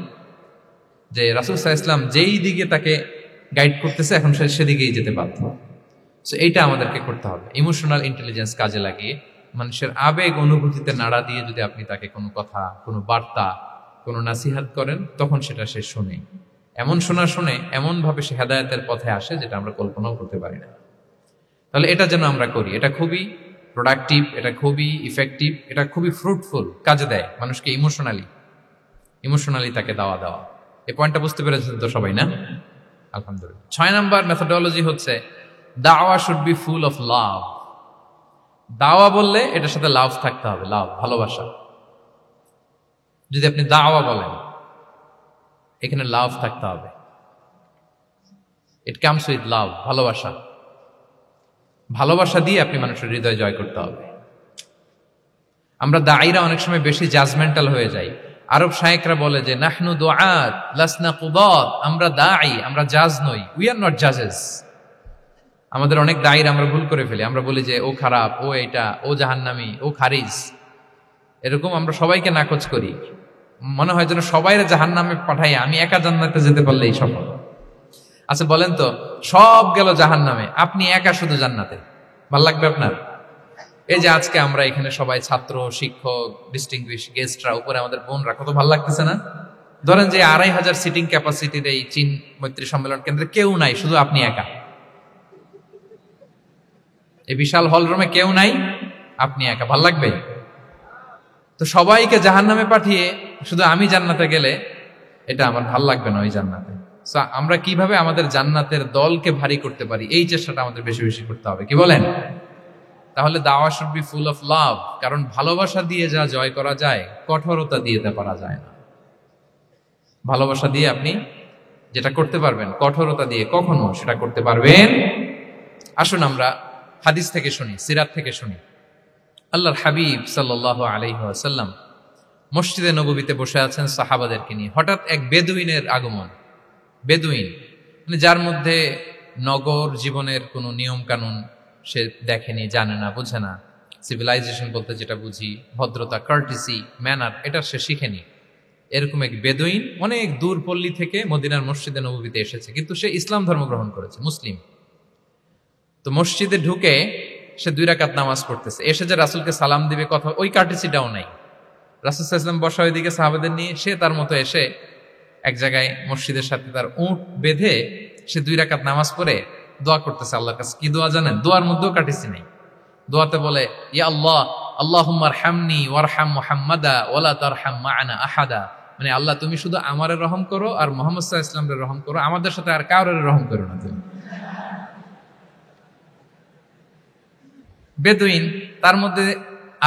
A: যে রাসূল সাল্লাল্লাহু আলাইহি ওয়াসাল্লাম যেই দিকে তাকে গাইড করতেছে এখন সে সেদিকেই যেতে বাধ্য। সো এইটা আমাদেরকে করতে হবে, ইমোশনাল ইন্টেলিজেন্স কাজে লাগিয়ে মানুষের আবেগ অনুভূতিতে নাড়া দিয়ে যদি আপনি তাকে কোনো কথা, কোনো বার্তা, কোনো নাসিহাত করেন, তখন সেটা সে শোনে। এমন শুনে এমন ভাবে সে হেদায়েতের পথে আসে যেটা আমরা কল্পনাও করতে পারি না। তাহলে এটা যেন আমরা করি, এটা খুবই প্রোডাক্টিভ, এটা খুবই ইফেক্টিভ, এটা খুবই ফ্রুটফুল, কাজে দেয় মানুষকে ইমোশনালি তাকে দেওয়া। এই পয়েন্টটা বুঝতে পেরেছেন তো সবাই, না? আলহামদুলিল্লাহ। 6 নাম্বার মেথোডোলজি হচ্ছে দাওয়া should be full of love. দাওয়া বললে এটার সাথে লাভ থাকতে হবে, লাভ, ভালোবাসা। যদি আপনি দাওয়া বলেন, এখানে লাভ থাকতে হবে। ইট কামস উইথ লাভ, ভালোবাসা। ভালোবাসা দিয়ে আপনি মানুষের হৃদয় জয় করতে হবে। আমরা দায়ীরা অনেক সময় বেশি জাজমেন্টাল হয়ে যাই। আরব শায়েকরা বলে যে নাহনু দুআত লাসনা কুদাত, আমরা দায়ী, আমরা জাজ নই। উই আর নট জাজেস। আমাদের অনেক দায়ীরা আমরা ভুল করে ফেলি। আমরা বলি যে ও খারাপ, ও এটা, ও জাহান্নামী, ও খারিজ। এরকম আমরা সবাইকে নাকচ করি। মনে হয় যেন সবাইরে জাহান্নামে পাঠাই, আমি একা জান্নাতে যেতে পারলেই সফল। আচ্ছা বলেন তো, সব গেল জাহান্নামে, আপনি একা শুধু জান্নাতে, ভাল লাগবে আপনার? এই যে আজকে আমরা এখানে সবাই ছাত্র, শিক্ষক, ডিস্টিংগুইশ গেস্টরা, উপরে আমাদের বোনরা, কত ভাল লাগতেছে না? ধরেন যে 2500 সিটিং ক্যাপাসিটির এই চীন মৈত্রী সম্মেলন কেন্দ্রে কেউ নাই, শুধু আপনি একা। এই বিশাল হল রুমে কেউ নাই, আপনি একা, ভাল লাগবে? তো সবাইকে জাহান্নামে পাঠিয়ে শুধু আমি জান্নাতে গেলে এটা আমার ভাল লাগবে না ওই জান্নাতে। আমরা কিভাবে আমাদের জান্নাতের দলকে ভারী করতে পারি, এই চেষ্টাটা আমাদের বেশি বেশি করতে হবে, কি বলেন? তাহলে দাওয়া should be full of love. কারণ ভালোবাসা দিয়ে যা জয় করা যায়, কঠোরতা দিয়ে তা পারা যায় না। ভালোবাসা দিয়ে আপনি যেটা করতে পারবেন, কঠোরতা দিয়ে কখনো সেটা করতে পারবেন। আসুন আমরা হাদিস থেকে শুনি, সিরাত থেকে শুনি। আল্লাহর হাবিব সাল্লাল্লাহু আলাইহি ওয়াসাল্লাম মসজিদে নববীতে বসে আছেন সাহাবাদেরকে নিয়ে। হঠাৎ এক বেদুইনের আগমন। বেদুইন মানে যার মধ্যে নগর জীবনের কোনো নিয়ম কানুন সে দেখেনি, জানে না, বুঝে না। সিভিলাইজেশন বলতে যেটা বুঝি, ভদ্রতা, কার্টিসি, ম্যানার, এটা সে শিখেনি। এরকম এক বেদুইন অনেক দূর পল্লী থেকে মদিনার মসজিদে নববীতে এসেছে, কিন্তু সে ইসলাম ধর্ম গ্রহণ করেছে, মুসলিম। তো মসজিদে ঢুকে সে 2 রাকাত নামাজ পড়তেছে। এসে যে রাসূলকে সালাম দিবে, কথা, ওই কার্টিসিটাও নাই। রাসূল সাল্লাল্লাহু আলাইহি ওয়াসাল্লাম বসা ওইদিকে সাহাবাদের নিয়ে, সে তার মতো এসে এক জায়গায় মসজিদের সাথে তার উট বেঁধে সে 2 রাকাত নামাজ পড়ে দোয়া করতেছে আল্লাহর কাছে। কি দোয়া জানেন? দোয়ার মধ্যেও কাটিসি নেই। দোয়াতে বলে, ইয়া আল্লাহ, আল্লাহুম্মা আরহামনি ওয়ারহাম মুহাম্মাদা ওয়ালা তারহাম মা'ানা আহাদা। মানে আল্লাহ, তুমি শুধু আমারে রহম করো আর মুহাম্মদ সাল্লাল্লাহু আলাইহি ওয়াসাল্লামের রহম করো, আমাদের সাথে আর কাউরে রহম করো না তুমি। বেদুইন, তার মধ্যে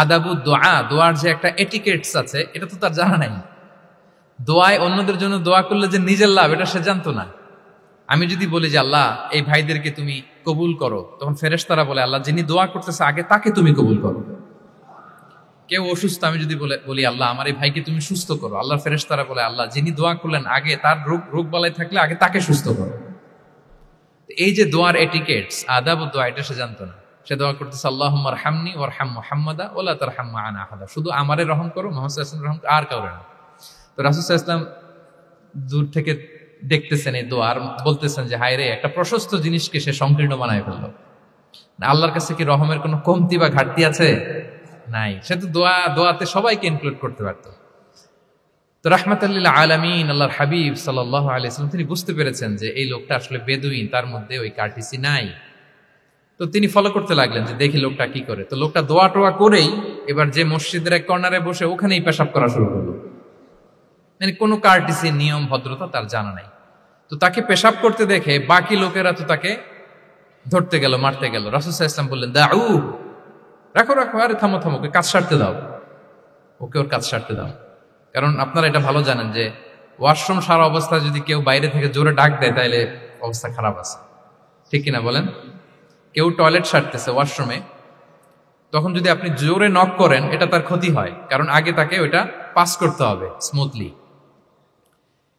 A: আদাবু দোয়া, দোয়ার যে একটা এটিকেটস আছে, এটা তো তার জানা নাই। দোয়ায় অন্যদের জন্য দোয়া করলে যে নিজের লাভ, এটা সে জানতো না। আমি যদি বলি যে আল্লাহ এই ভাইদেরকে তুমি কবুল করো, তখন ফেরেশতারা বলে আল্লাহ যিনি দোয়া করতেছে আগে তাকে তুমি কবুল করো। কেউ অসুস্থ, আমি যদি বলি আল্লাহ আমার এই ভাইকে তুমি সুস্থ করো, আল্লাহর ফেরেশতারা বলে আল্লাহ যিনি দোয়া করলেন আগে তার রোগ বালাই থাকলে আগে তাকে সুস্থ করো। এই যে দোয়ার এটিকেটস, আদাব ও দোয়া, এটা সে জানতো না। সে দোয়া করতেছে আল্লাহুম্মা আরহামনি ওয়ারহাম মুহাম্মাদা ওয়ালা তারহাম মা'ানা আহাদা, শুধু আমারে রহম করো, মুহাম্মদ সাল্লাল্লাহু আলাইহি ওয়াসাল্লাম রহম, আর কাউরে না। তো রাসূল সাল্লাল্লাহু আলাইহি ওয়াসাল্লাম দূর থেকে দেখতেছেন এই দোয়া, আর বলতেছেন যে হায় রে, একটা প্রশস্ত জিনিসকে সে সংকীর্ণ বানায় ফেললো। আল্লাহর কাছে কি রহমের কোনো কমতি বা ঘাটতি আছে? নাই। সে তো দোয়াতে সবাইকে ইনক্লুড করতে পারতো। তো রাহমাতাল লিল আলামিন আল্লাহর হাবিব সাল্লাল্লাহু আলাইহি ওয়াসাল্লাম তিনি বুঝতে পেরেছেন যে এই লোকটা আসলে বেদুইন, তার মধ্যে ওই কার্টিসি নাই। তো তিনি ফলো করতে লাগলেন যে দেখি লোকটা কি করে। তো লোকটা দোয়া টোয়া করেই এবার যে মসজিদের এক কর্নারে বসে ওখানেই পেশাব করা শুরু করলো। মানে কোনো কার্টিসি, নিয়ম, ভদ্রতা তার জানা নাই। তো তাকে পেশাব করতে দেখে বাকি লোকেরা তো তাকে ধরতে গেল, মারতে গেল। রাসূল সাল্লাল্লাহু আলাইহি ওয়াসাল্লাম বললেন, দাউ, রাখো রাখো, আরে থামো থামো, ওকে কাজ সারতে দাও, ওকে ওর কাজ সারতে দাও। কারণ আপনারা এটা ভালো জানেন যে ওয়াশরুম সারা অবস্থায় যদি কেউ বাইরে থেকে জোরে ডাক দেয় তাহলে অবস্থা খারাপ আছে, ঠিক কিনা বলেন? কেউ টয়লেট সারতেছে ওয়াশরুমে, তখন যদি আপনি জোরে নক করেন এটা তার ক্ষতি হয়, কারণ আগে তাকে ওইটা পাস করতে হবে স্মুথলি।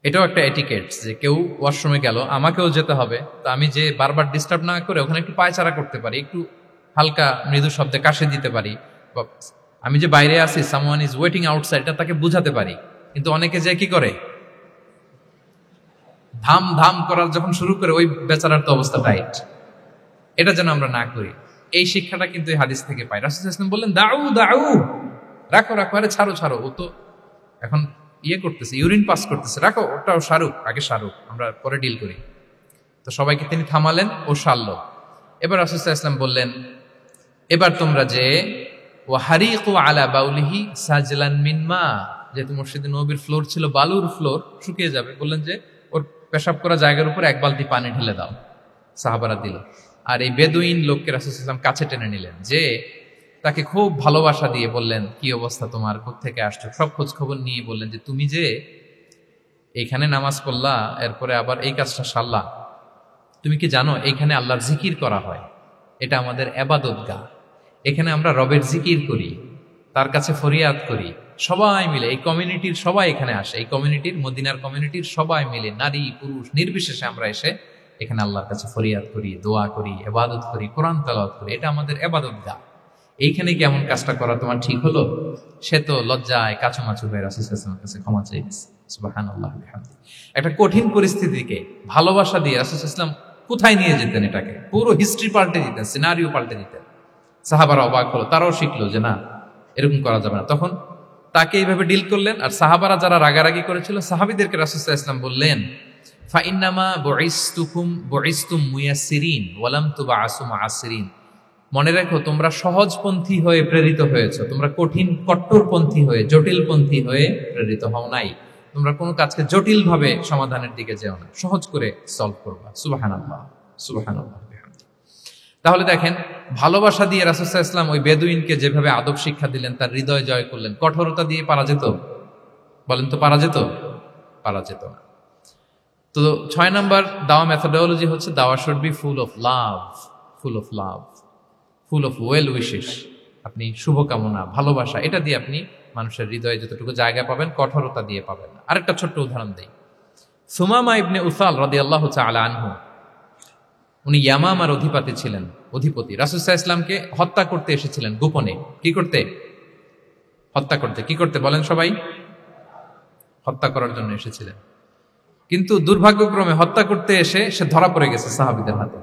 A: এটাও একটা এটিকেট যে কেউ ওয়াশরুমে গেল, আমাকেও যেতে হবে, তো আমি যে বারবার ডিস্টার্ব না করে ওখানে একটু পায়চারা করতে পারি, একটু হালকা মৃদু শব্দে কাশে দিতে পারি, আমি যে বাইরে আছি, সামওয়ান ইজ ওয়েটিং আউটসাইড, এটা তাকে বুঝাতে পারি। কিন্তু অনেকে যে কি করে, ধাম ধাম করার যখন শুরু করে ওই বেচারার তো অবস্থা টাইট। এটা যেন আমরা না করি, এই শিক্ষাটা কিন্তু এই হাদিস থেকে পাই। রাসূল সাল্লাল্লাহু আলাইহি ওয়াসাল্লাম বললেন, দাউ দাউ, রাখো রাখো, আরে ছাড়ো ছাড়ো, ও তো এখন করতেছে, ইউরিন পাস করতেছে, রাখো, ওটাও সারুক, আগে সারুক, আমরা পরে ডিল করি। তো সবাইকে তিনি থামালেন, ও সারলো। এবার রাসূল সাল্লাল্লাহু আলাইহি ওয়াসাল্লাম বললেন, এবার তোমরা যে ওয়াহারিকু আলা বাউলিহি সাজলান মিন মা, যেহেতু মসজিদে নববীর ফ্লোর ছিল বালুর ফ্লোর, শুকিয়ে যাবে, বললেন যে ওর পেশাব করা জায়গার উপর 1 বালতি পানি ঢেলে দাও। সাহাবারা দিল। আর এই বেদুইন লোককে রাসূল সাল্লাল্লাহু আলাইহি ওয়াসাল্লাম কাছে টেনে নিলেন, যে তাকে খুব ভালোবাসা দিয়ে বললেন, কি অবস্থা তোমার, কোত্থেকে আসছো, সব খোঁজ খবর নিয়ে বললেন যে তুমি যে এইখানে নামাজ পড়লা, এরপরে আবার এই কাজটা সারলা, তুমি কি জানো এইখানে আল্লাহর জিকির করা হয়, এটা আমাদের এবাদত গা, এখানে আমরা রবের জিকির করি, তার কাছে ফরিয়াদ করি, সবাই মিলে এই কমিউনিটির সবাই এখানে আসে, এই কমিউনিটির, মদিনার কমিউনিটির সবাই মিলে নারী পুরুষ নির্বিশেষে আমরা এসে এখানে আল্লাহর কাছে ফরিয়াদ করি, দোয়া করি, এবাদত করি, কোরআন তেলাওয়াত করি, এটা আমাদের এবাদত গা, এইখানে কি এমন কাজটা করা তোমার ঠিক হলো? সে তো লজ্জায় কাচুমাচু হয়ে রাসূল সাল্লাল্লাহু আলাইহি ওয়াসাল্লামের কাছে ক্ষমা চেয়ে গেছে। সুবহানাল্লাহ বিহামদিহি। একটা কঠিন পরিস্থিতিকে ভালোবাসা দিয়ে রাসূল সাল্লাল্লাহু আলাইহি ওয়াসাল্লাম কোথায় নিয়ে যেতেন, এটাকে পুরো হিস্ট্রি পাল্টে দিতেন, সিনারিও পাল্টে দিতেন। সাহাবারা অবাক হলো, তারাও শিখলো যে না, এরকম করা যাবে না। তখন তাকে এইভাবে ডিল করলেন। আর সাহাবারা যারা রাগারাগি করেছিল, সাহাবীদেরকে রাসূল সাল্লাল্লাহু আলাইহি ওয়াসাল্লাম বললেন, ফাইন্নামা বুইসতুম মুয়াসসিরিন ওয়া লাম তুবআসু মুআসসিরিন। মনে রেখো, তোমরা সহজপন্থী হয়ে প্রেরিত হয়েছে, তোমরা কঠিন কট্টরপন্থী হয়ে, জটিলপন্থী হয়ে প্রেরিত হও নাই। তোমরা কোনো কাজকে জটিল ভাবে সমাধানের দিকে যেও না, সহজ করে সলভ করবা। সুবহানাল্লাহ, সুবহানাল্লাহ। তাহলে দেখেন, ভালোবাসা দিয়ে রাসূল সাল্লাল্লাহু আলাইহি ওয়াসাল্লাম ওই বেদুইনকে যেভাবে আদব শিক্ষা দিলেন, তার হৃদয় জয় করলেন, কঠোরতা দিয়ে পারা যেত? বলেন তো, পারা যেত? পারা যেত না। তো 6 নাম্বার দাওয়া মেথোডোলজি হচ্ছে, দাওয়া should be full of love, full of love, full of well wishes. আপনি শুভকামনা, ভালোবাসা, এটা দিয়ে আপনি মানুষের হৃদয়ে যতটুকু জায়গা পাবেন, কঠোরতা দিয়ে পাবেন না। আরেকটা ছোট্ট উদাহরণ দেই। সুমামা ইবনে উসাল রাদিয়াল্লাহু তাআলা আনহু, উনি ইয়ামামার অধিপতি ছিলেন, অধিপতি। রাসূল সাল্লাল্লাহু আলাইহি ওয়াসাল্লামকে হত্যা করতে এসেছিলেন গোপনে। কি করতে? হত্যা করতে। কি করতে বলেন সবাই? হত্যা করার জন্য এসেছিলেন। কিন্তু দুর্ভাগ্যক্রমে হত্যা করতে এসে সে ধরা পড়ে গেছে সাহাবীদের হাতে,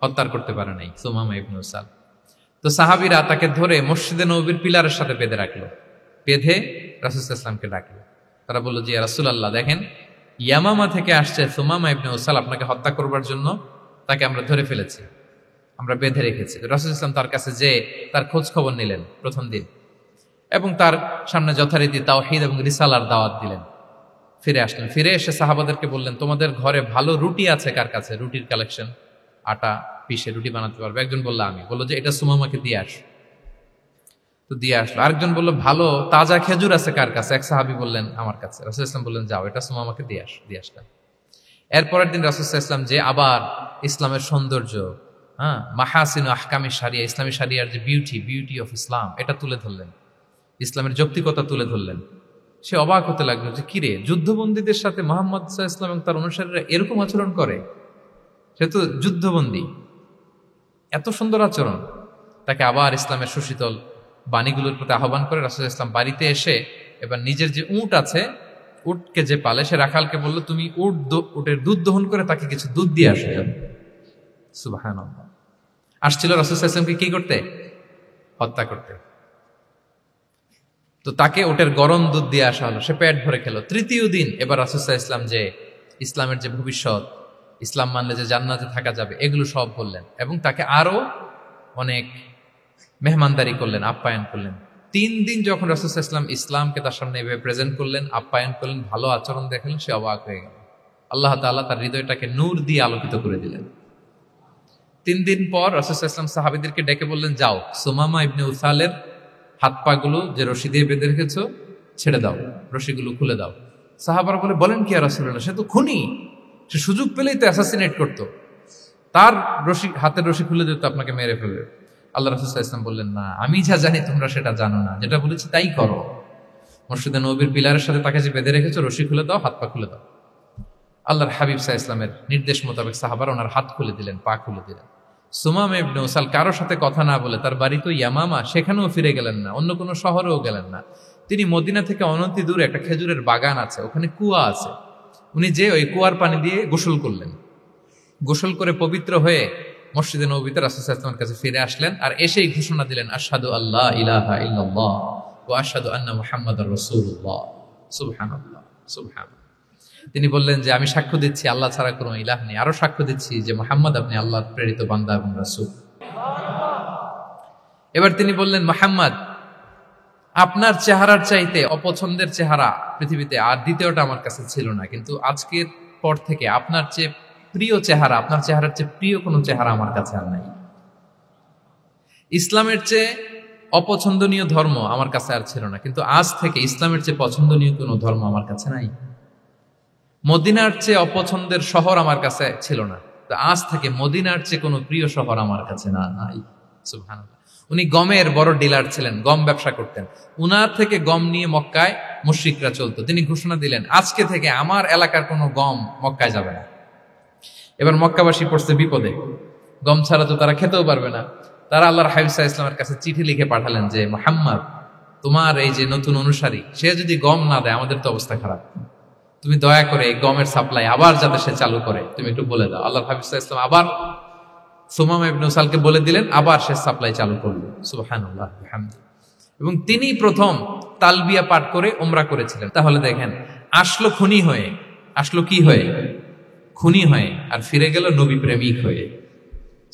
A: হত্যার করতে পারে নাই সুমামা ইবনে উসাল। তো সাহাবীরা তাকে ধরে মসজিদে নববীর পিলারের সাথে বেঁধে রাখলো, বেঁধে রাসূল সাল্লাল্লাহু আলাইহি ওয়াসাল্লামকে ডাকলো। তারা বলল, যে ইয়া রাসূলুল্লাহ, দেখেন ইয়ামামা থেকে আসছে সুমামা ইবনে উসাল আপনাকে হত্যা করবার জন্য, তাকে আমরা ধরে ফেলেছি, আমরা বেঁধে রেখেছি। রাসূল সাল্লাল্লাহু আলাইহি ওয়াসাল্লাম তার কাছে যে তার খোঁজ খবর নিলেন প্রথম দিন, এবং তার সামনে যথারীতি তাওহীদ এবং রিসালার দাওয়াত দিলেন। ফিরে আসলেন, ফিরে এসে সাহাবাদেরকে বললেন, তোমাদের ঘরে ভালো রুটি আছে কার কাছে? রুটির কালেকশন, আটা পিষে রুটি বানাতে পারবে। একজন বলল আমি। বললো যে এটা সুমামাকে দিয়ে আস। তো দিয়ে আসলো। আরেকজন বললো ভালো তাজা খেজুর আছে কার কাছে? এক সাহাবী বললেন আমার কাছে। রাসূল ইসলাম বললেন যাও, এটা সুমামাকে দিয়ে আস। দিয়ে আসলেন। এরপরের দিন রাসূল ইসলাম যে আবার ইসলামের সৌন্দর্য, মাহাসিন আহকামি শারিয়া, ইসলামী শারিয়ার যে বিউটি অফ ইসলাম, এটা তুলে ধরলেন, ইসলামের যৌক্তিকতা তুলে ধরলেন। সে অবাক হতে লাগলো যে কিরে, যুদ্ধবন্দীদের সাথে মুহাম্মদ সাল্লাল্লাহু আলাইহি ওয়াসাল্লাম এবং তার অনুসারীরা এরকম আচরণ করে? সে তো যুদ্ধবন্দী, এত সুন্দর আচরণ। তাকে আবার ইসলামের সুশীতল বাণীগুলোর প্রতি আহ্বান করে রাসূল ইসলাম বাড়িতে এসে এবার নিজের যে উট আছে, উটকে যে পালে, সে রাখালকে বলল, তুমি উটের দুধ দহন করে তাকে কিছু দুধ দিয়ে আসো। সুবহানাল্লাহ। আসছিল রাসূল সাল্লাল্লাহু আলাইহি ওয়াসাল্লামকে কি করতে? হত্যা করতে। তো তাকে ওটের গরম দুধ দিয়ে আসা হলো, সে পেট ভরে খেলো। তৃতীয় দিন এবার রাসূল সাল্লাল্লাহু আলাইহি ওয়াসাল্লাম যে ইসলামের যে ভবিষ্যৎ, ইসলাম মানলে যে জান্নাতে থাকা যাবে, এগুলো সব বললেন, এবং তাকে আরো অনেক মেহমানদারি করলেন, আপ্যায়ন করলেন। 3 দিন যখন রাসূল সাল্লাল্লাহু আলাইহি ওয়াসাল্লাম ইসলামকে তার সামনে এভাবে প্রেজেন্ট করলেন, আপ্যায়ন করলেন, ভালো আচরণ দেখালেন, সে অবাক হয়ে গেল। আল্লাহ তাআলা তার হৃদয়টাকে নূর দিয়ে আলোকিত করে দিলেন। 3 দিন পর রাসূল সাল্লাল্লাহু আলাইহি ওয়াসাল্লাম সাহাবীদেরকে ডেকে বললেন, যাও সুমামা ইবনে উসালের হাত পা গুলো যে রশি দিয়ে বেঁধে রেখেছো ছেড়ে দাও, রশিগুলো খুলে দাও। সাহাবারা বলেন কি ইয়া রাসূলুল্লাহ, সে তো খুনি, সে সুযোগ পেলেই তো অ্যাসাসিনেট করতো, তার রশি, হাতের রশি খুলে দিত, আপনাকে মেরে ফেলবে। আল্লাহ রাসূল সাল্লাল্লাহু আলাইহি ওয়াসাল্লাম বললেন, না, আমি যা জানি তোমরা সেটা জানো না, যেটা বলেছি তাই করো। মসজিদে নববীর পিলারের সাথে তাকে যে বেঁধে রেখেছো, রশি খুলে দাও, হাত পা খুলে দাও। আল্লাহর হাবিব সাল্লাল্লাহু আলাইহি ওয়াসাল্লামের নির্দেশ মোতাবেক সাহাবারা ওনার হাত খুলে দিলেন, পা খুলে দিলেন। সুমামা ইবনে উসাল কারোর সাথে কথা না বলে, তার বাড়ি তো ইয়ামামা, সেখানেও ফিরে গেলেন না, অন্য কোনো শহরেও গেলেন না। তিনি মদিনা থেকে অনতি দূরে একটা খেজুরের বাগান আছে, ওখানে কুয়া আছে, উনি যে ওই কুয়ার পানি দিয়ে গোসল করলেন। গোসল করে পবিত্র হয়ে মসজিদে নববীতে রাসূল সাল্লাল্লাহু আলাইহি ওয়াসাল্লামের কাছে ফিরে আসলেন, আর এসেই ঘোষণা দিলেন, আশহাদু আল্লা ইলাহা ইল্লাল্লাহ ওয়া আশহাদু আন্না মুহাম্মাদার রাসূলুল্লাহ। সুবহানাল্লাহ, সুবহানাল্লাহ। তিনি বললেন যে আমি সাক্ষ্য দিচ্ছি আল্লাহ ছাড়া কোনো ইলাহ নেই, আরো সাক্ষ্য দিচ্ছি যে মুহাম্মদ আপনি আল্লাহর প্রেরিত বান্দা এবং রাসূল। এবার তিনি বললেন, মুহাম্মদ, আপনার চেহারার চাইতে অপছন্দের চেহারা পৃথিবীতে আর দ্বিতীয়টা আমার কাছে ছিল না, কিন্তু আজকের পর থেকে আপনার চেয়ে প্রিয় চেহারা, আপনার চেহারার চেয়ে প্রিয় কোনো চেহারা আমার কাছে আর নাই। ইসলামের চেয়ে অপছন্দনীয় ধর্ম আমার কাছে আর ছিল না, কিন্তু আজ থেকে ইসলামের চেয়ে পছন্দনীয় কোনো ধর্ম আমার কাছে নাই। মদিনার চেয়ে অপছন্দের শহর আমার কাছে ছিল না, তো আজ থেকে মদিনার চেয়ে কোনো প্রিয় শহর আমার কাছে নাই। সুবহানাল্লাহ। উনি গমের বড় ডিলার ছিলেন, গম ব্যবসা করতেন। উনার থেকে গম নিয়ে মক্কায় মুশরিকরা চলতো। তিনি ঘোষণা দিলেন, আজকে থেকে আমার এলাকার কোনো গম মক্কায় যাবে না। এবার মক্কাবাসী পড়ছে বিপদে, গম ছাড়া তো তারা খেতেও পারবে না। তারা আল্লাহর হাবিব সাল্লাল্লাহু আলাইহি ওয়াসাল্লামের কাছে চিঠি লিখে পাঠালেন যে, মুহাম্মদ, তোমার এই যে নতুন অনুসারী, সে যদি গম না দেয় আমাদের তো অবস্থা খারাপ। তুমি দয়া করে এই গমের সাপ্লাই আবার যাতে সে চালু করে তুমি একটু বলে দাও। আল্লাহর হাবিব সাল্লাল্লাহু আলাইহি ওয়াসাল্লাম আবার সুমামা ইবনে উসালকে বলে দিলেন, আবার সে সাপ্লাই চালু করলো। সুবহানাল্লাহ বিহামদি। এবং তিনি প্রথম তালবিয়া পাঠ করে উমরা করেছিলেন। তাহলে দেখেন, আসলো খুনি হয়ে, আসলো কি হয়ে? খুনি হয়ে, আর ফিরে গেল নবী প্রেমিক হয়ে।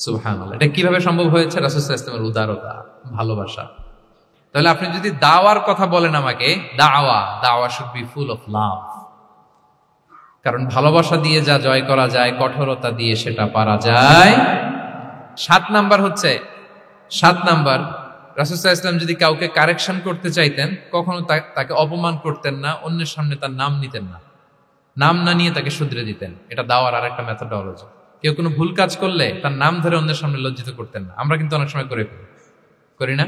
A: সুবহানাল্লাহ। এটা কিভাবে সম্ভব হয়েছে? রাসূল সাল্লাল্লাহু আলাইহি ওয়াসাল্লামের উদারতা, ভালোবাসা। তাহলে আপনি যদি দাওয়ার কথা বলেন আমাকে, দাওয়া should be full of love. কারণ ভালোবাসা দিয়ে যা জয় করা যায়, কঠোরতা দিয়ে সেটা পারা যায়। 7 নাম্বার হচ্ছে, 7 নাম্বার, রাসূল সাল্লাল্লাহু আলাইহি ওয়াসাল্লাম যদি কাউকে কারেকশন করতে চাইতেন, কখনো তাকে অপমান করতেন না, অন্যের সামনে তার নাম নিতেন না, নাম না নিয়ে তাকে শুধরে দিতেন। এটা দাওয়ার আর একটা মেথডোলজি। কেউ কোনো ভুল কাজ করলে তার নাম ধরে অন্যের সামনে লজ্জিত করতেন না। আমরা কিন্তু অনেক সময় করি না,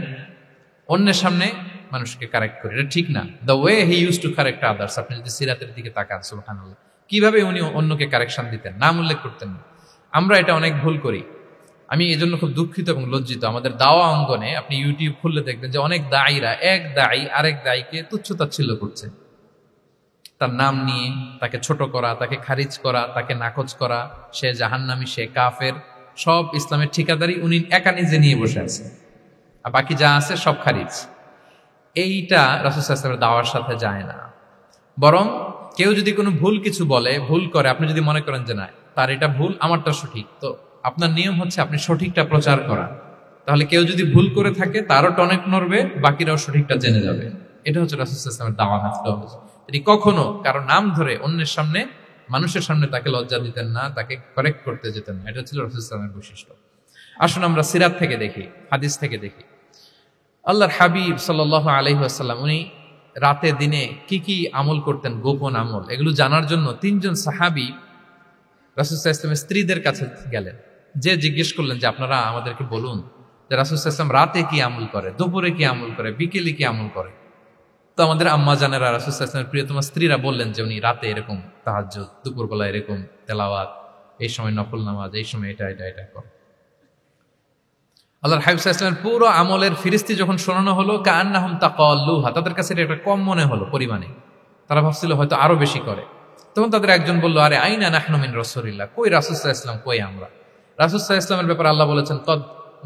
A: অন্যের সামনে মানুষকে কারেক্ট করি, এটা ঠিক না। The way he use to correct others, আপনি যদি সিরাতের দিকে তাকান, সুবহানাল্লাহ, কিভাবে উনি অন্যকে কারেকশন দিতেন, নাম উল্লেখ করতেন না। আমরা এটা অনেক ভুল করি। আমি এই জন্য খুব দুঃখিত এবং লজ্জিত। আমাদের দাওয়া অঙ্গনে আপনি ইউটিউব খুললে দেখবেন যে অনেক দায়ীরা, এক দায়ী আরেক দায়ীকে তুচ্ছ-তাচ্ছিল্য করছে, তার নাম নিয়ে তাকে ছোট করা, তাকে খারিজ করা, তাকে নাকচ করা, সে জাহান্নামী, সে কাফের, সব ইসলামের ঠিকাদারি উনি একা নিজে নিয়ে বসে আছে, আর বাকি যা আছে সব খারিজ। এইটা রাসূল সাল্লাল্লাহু আলাইহি ওয়াসাল্লামের দাওয়ার সাথে যায় না। বরং কেউ যদি কোনো ভুল কিছু বলে, ভুল করে, আপনি যদি মনে করেন যে না তার এটা ভুল, আমারটা সঠিক, তো আপনার নিয়ম হচ্ছে আপনি সঠিকটা প্রচার করা। তাহলে কেউ যদি ভুল করে থাকে তারও টনক নড়বে, বাকিরাও সঠিকটা জেনে যাবে। এটা হচ্ছে রাসূল সাল্লাল্লাহু আলাইহি ওয়াসাল্লামের দাওয়া মেথডোলজি। তিনি কখনো কারো নাম ধরে অন্যের সামনে, মানুষের সামনে তাকে লজ্জা দিতেন না, তাকে কারেক্ট করতে যেতেন না। এটা ছিল রাসূল সাল্লাল্লাহু আলাইহি ওয়াসাল্লামের বৈশিষ্ট্য। আসুন আমরা সিরাত থেকে দেখি, হাদিস থেকে দেখি। আল্লাহর হাবিব সাল্লাল্লাহু আলাইহি ওয়াসাল্লাম উনি রাতে দিনে কি কি আমল করতেন, গোপন আমল, এগুলো জানার জন্য 3 জন সাহাবী রাসূল সাল্লাল্লাহু আলাইহি ওয়াসাল্লামের স্ত্রীদের কাছে গেলেন। যে জিজ্ঞেস করলেন যে আপনারা আমাদেরকে বলুন যে রাসূল সাল্লাল্লাহু আলাইহি ওয়াসাল্লাম রাতে কি আমল করে, দুপুরে কি আমল করে, বিকেলে কি আমল করে। তো আমাদের আম্মা জানেরা, রাসূল সাল্লাল্লাহু আলাইহি ওয়াসাল্লামের প্রিয়তমা স্ত্রীরা বললেন যে উনি রাতে এরকম তাহাজ্জুদ, দুপুরবেলা এরকম তেলাওয়াত, এই সময় নফল নামাজ, এই সময় এটা করে। আল্লাহর হাবিব সাল্লাল্লাহু আলাইহি ওয়াসাল্লামের পুরো আমলের ফিরিস্তি যখন শোনানো হলো, কাআন্নাহুম তাকাল্লুহা, তাদের কাছে এটা কম মনে হলো পরিমাণে, তারা ভাবছিল হয়তো আরো বেশি করে। তখন তাদের একজন বলল, আরে আইনা নাহনু মিন রাসূলিল্লাহ, কই রাসূল সাল্লাল্লাহু আলাইহি ওয়াসাল্লাম, কই আমরা। রাসূল সাল্লাল্লাহু আলাইহি ওয়াসাল্লামের ব্যাপারে আল্লাহ বলেছেন, কদ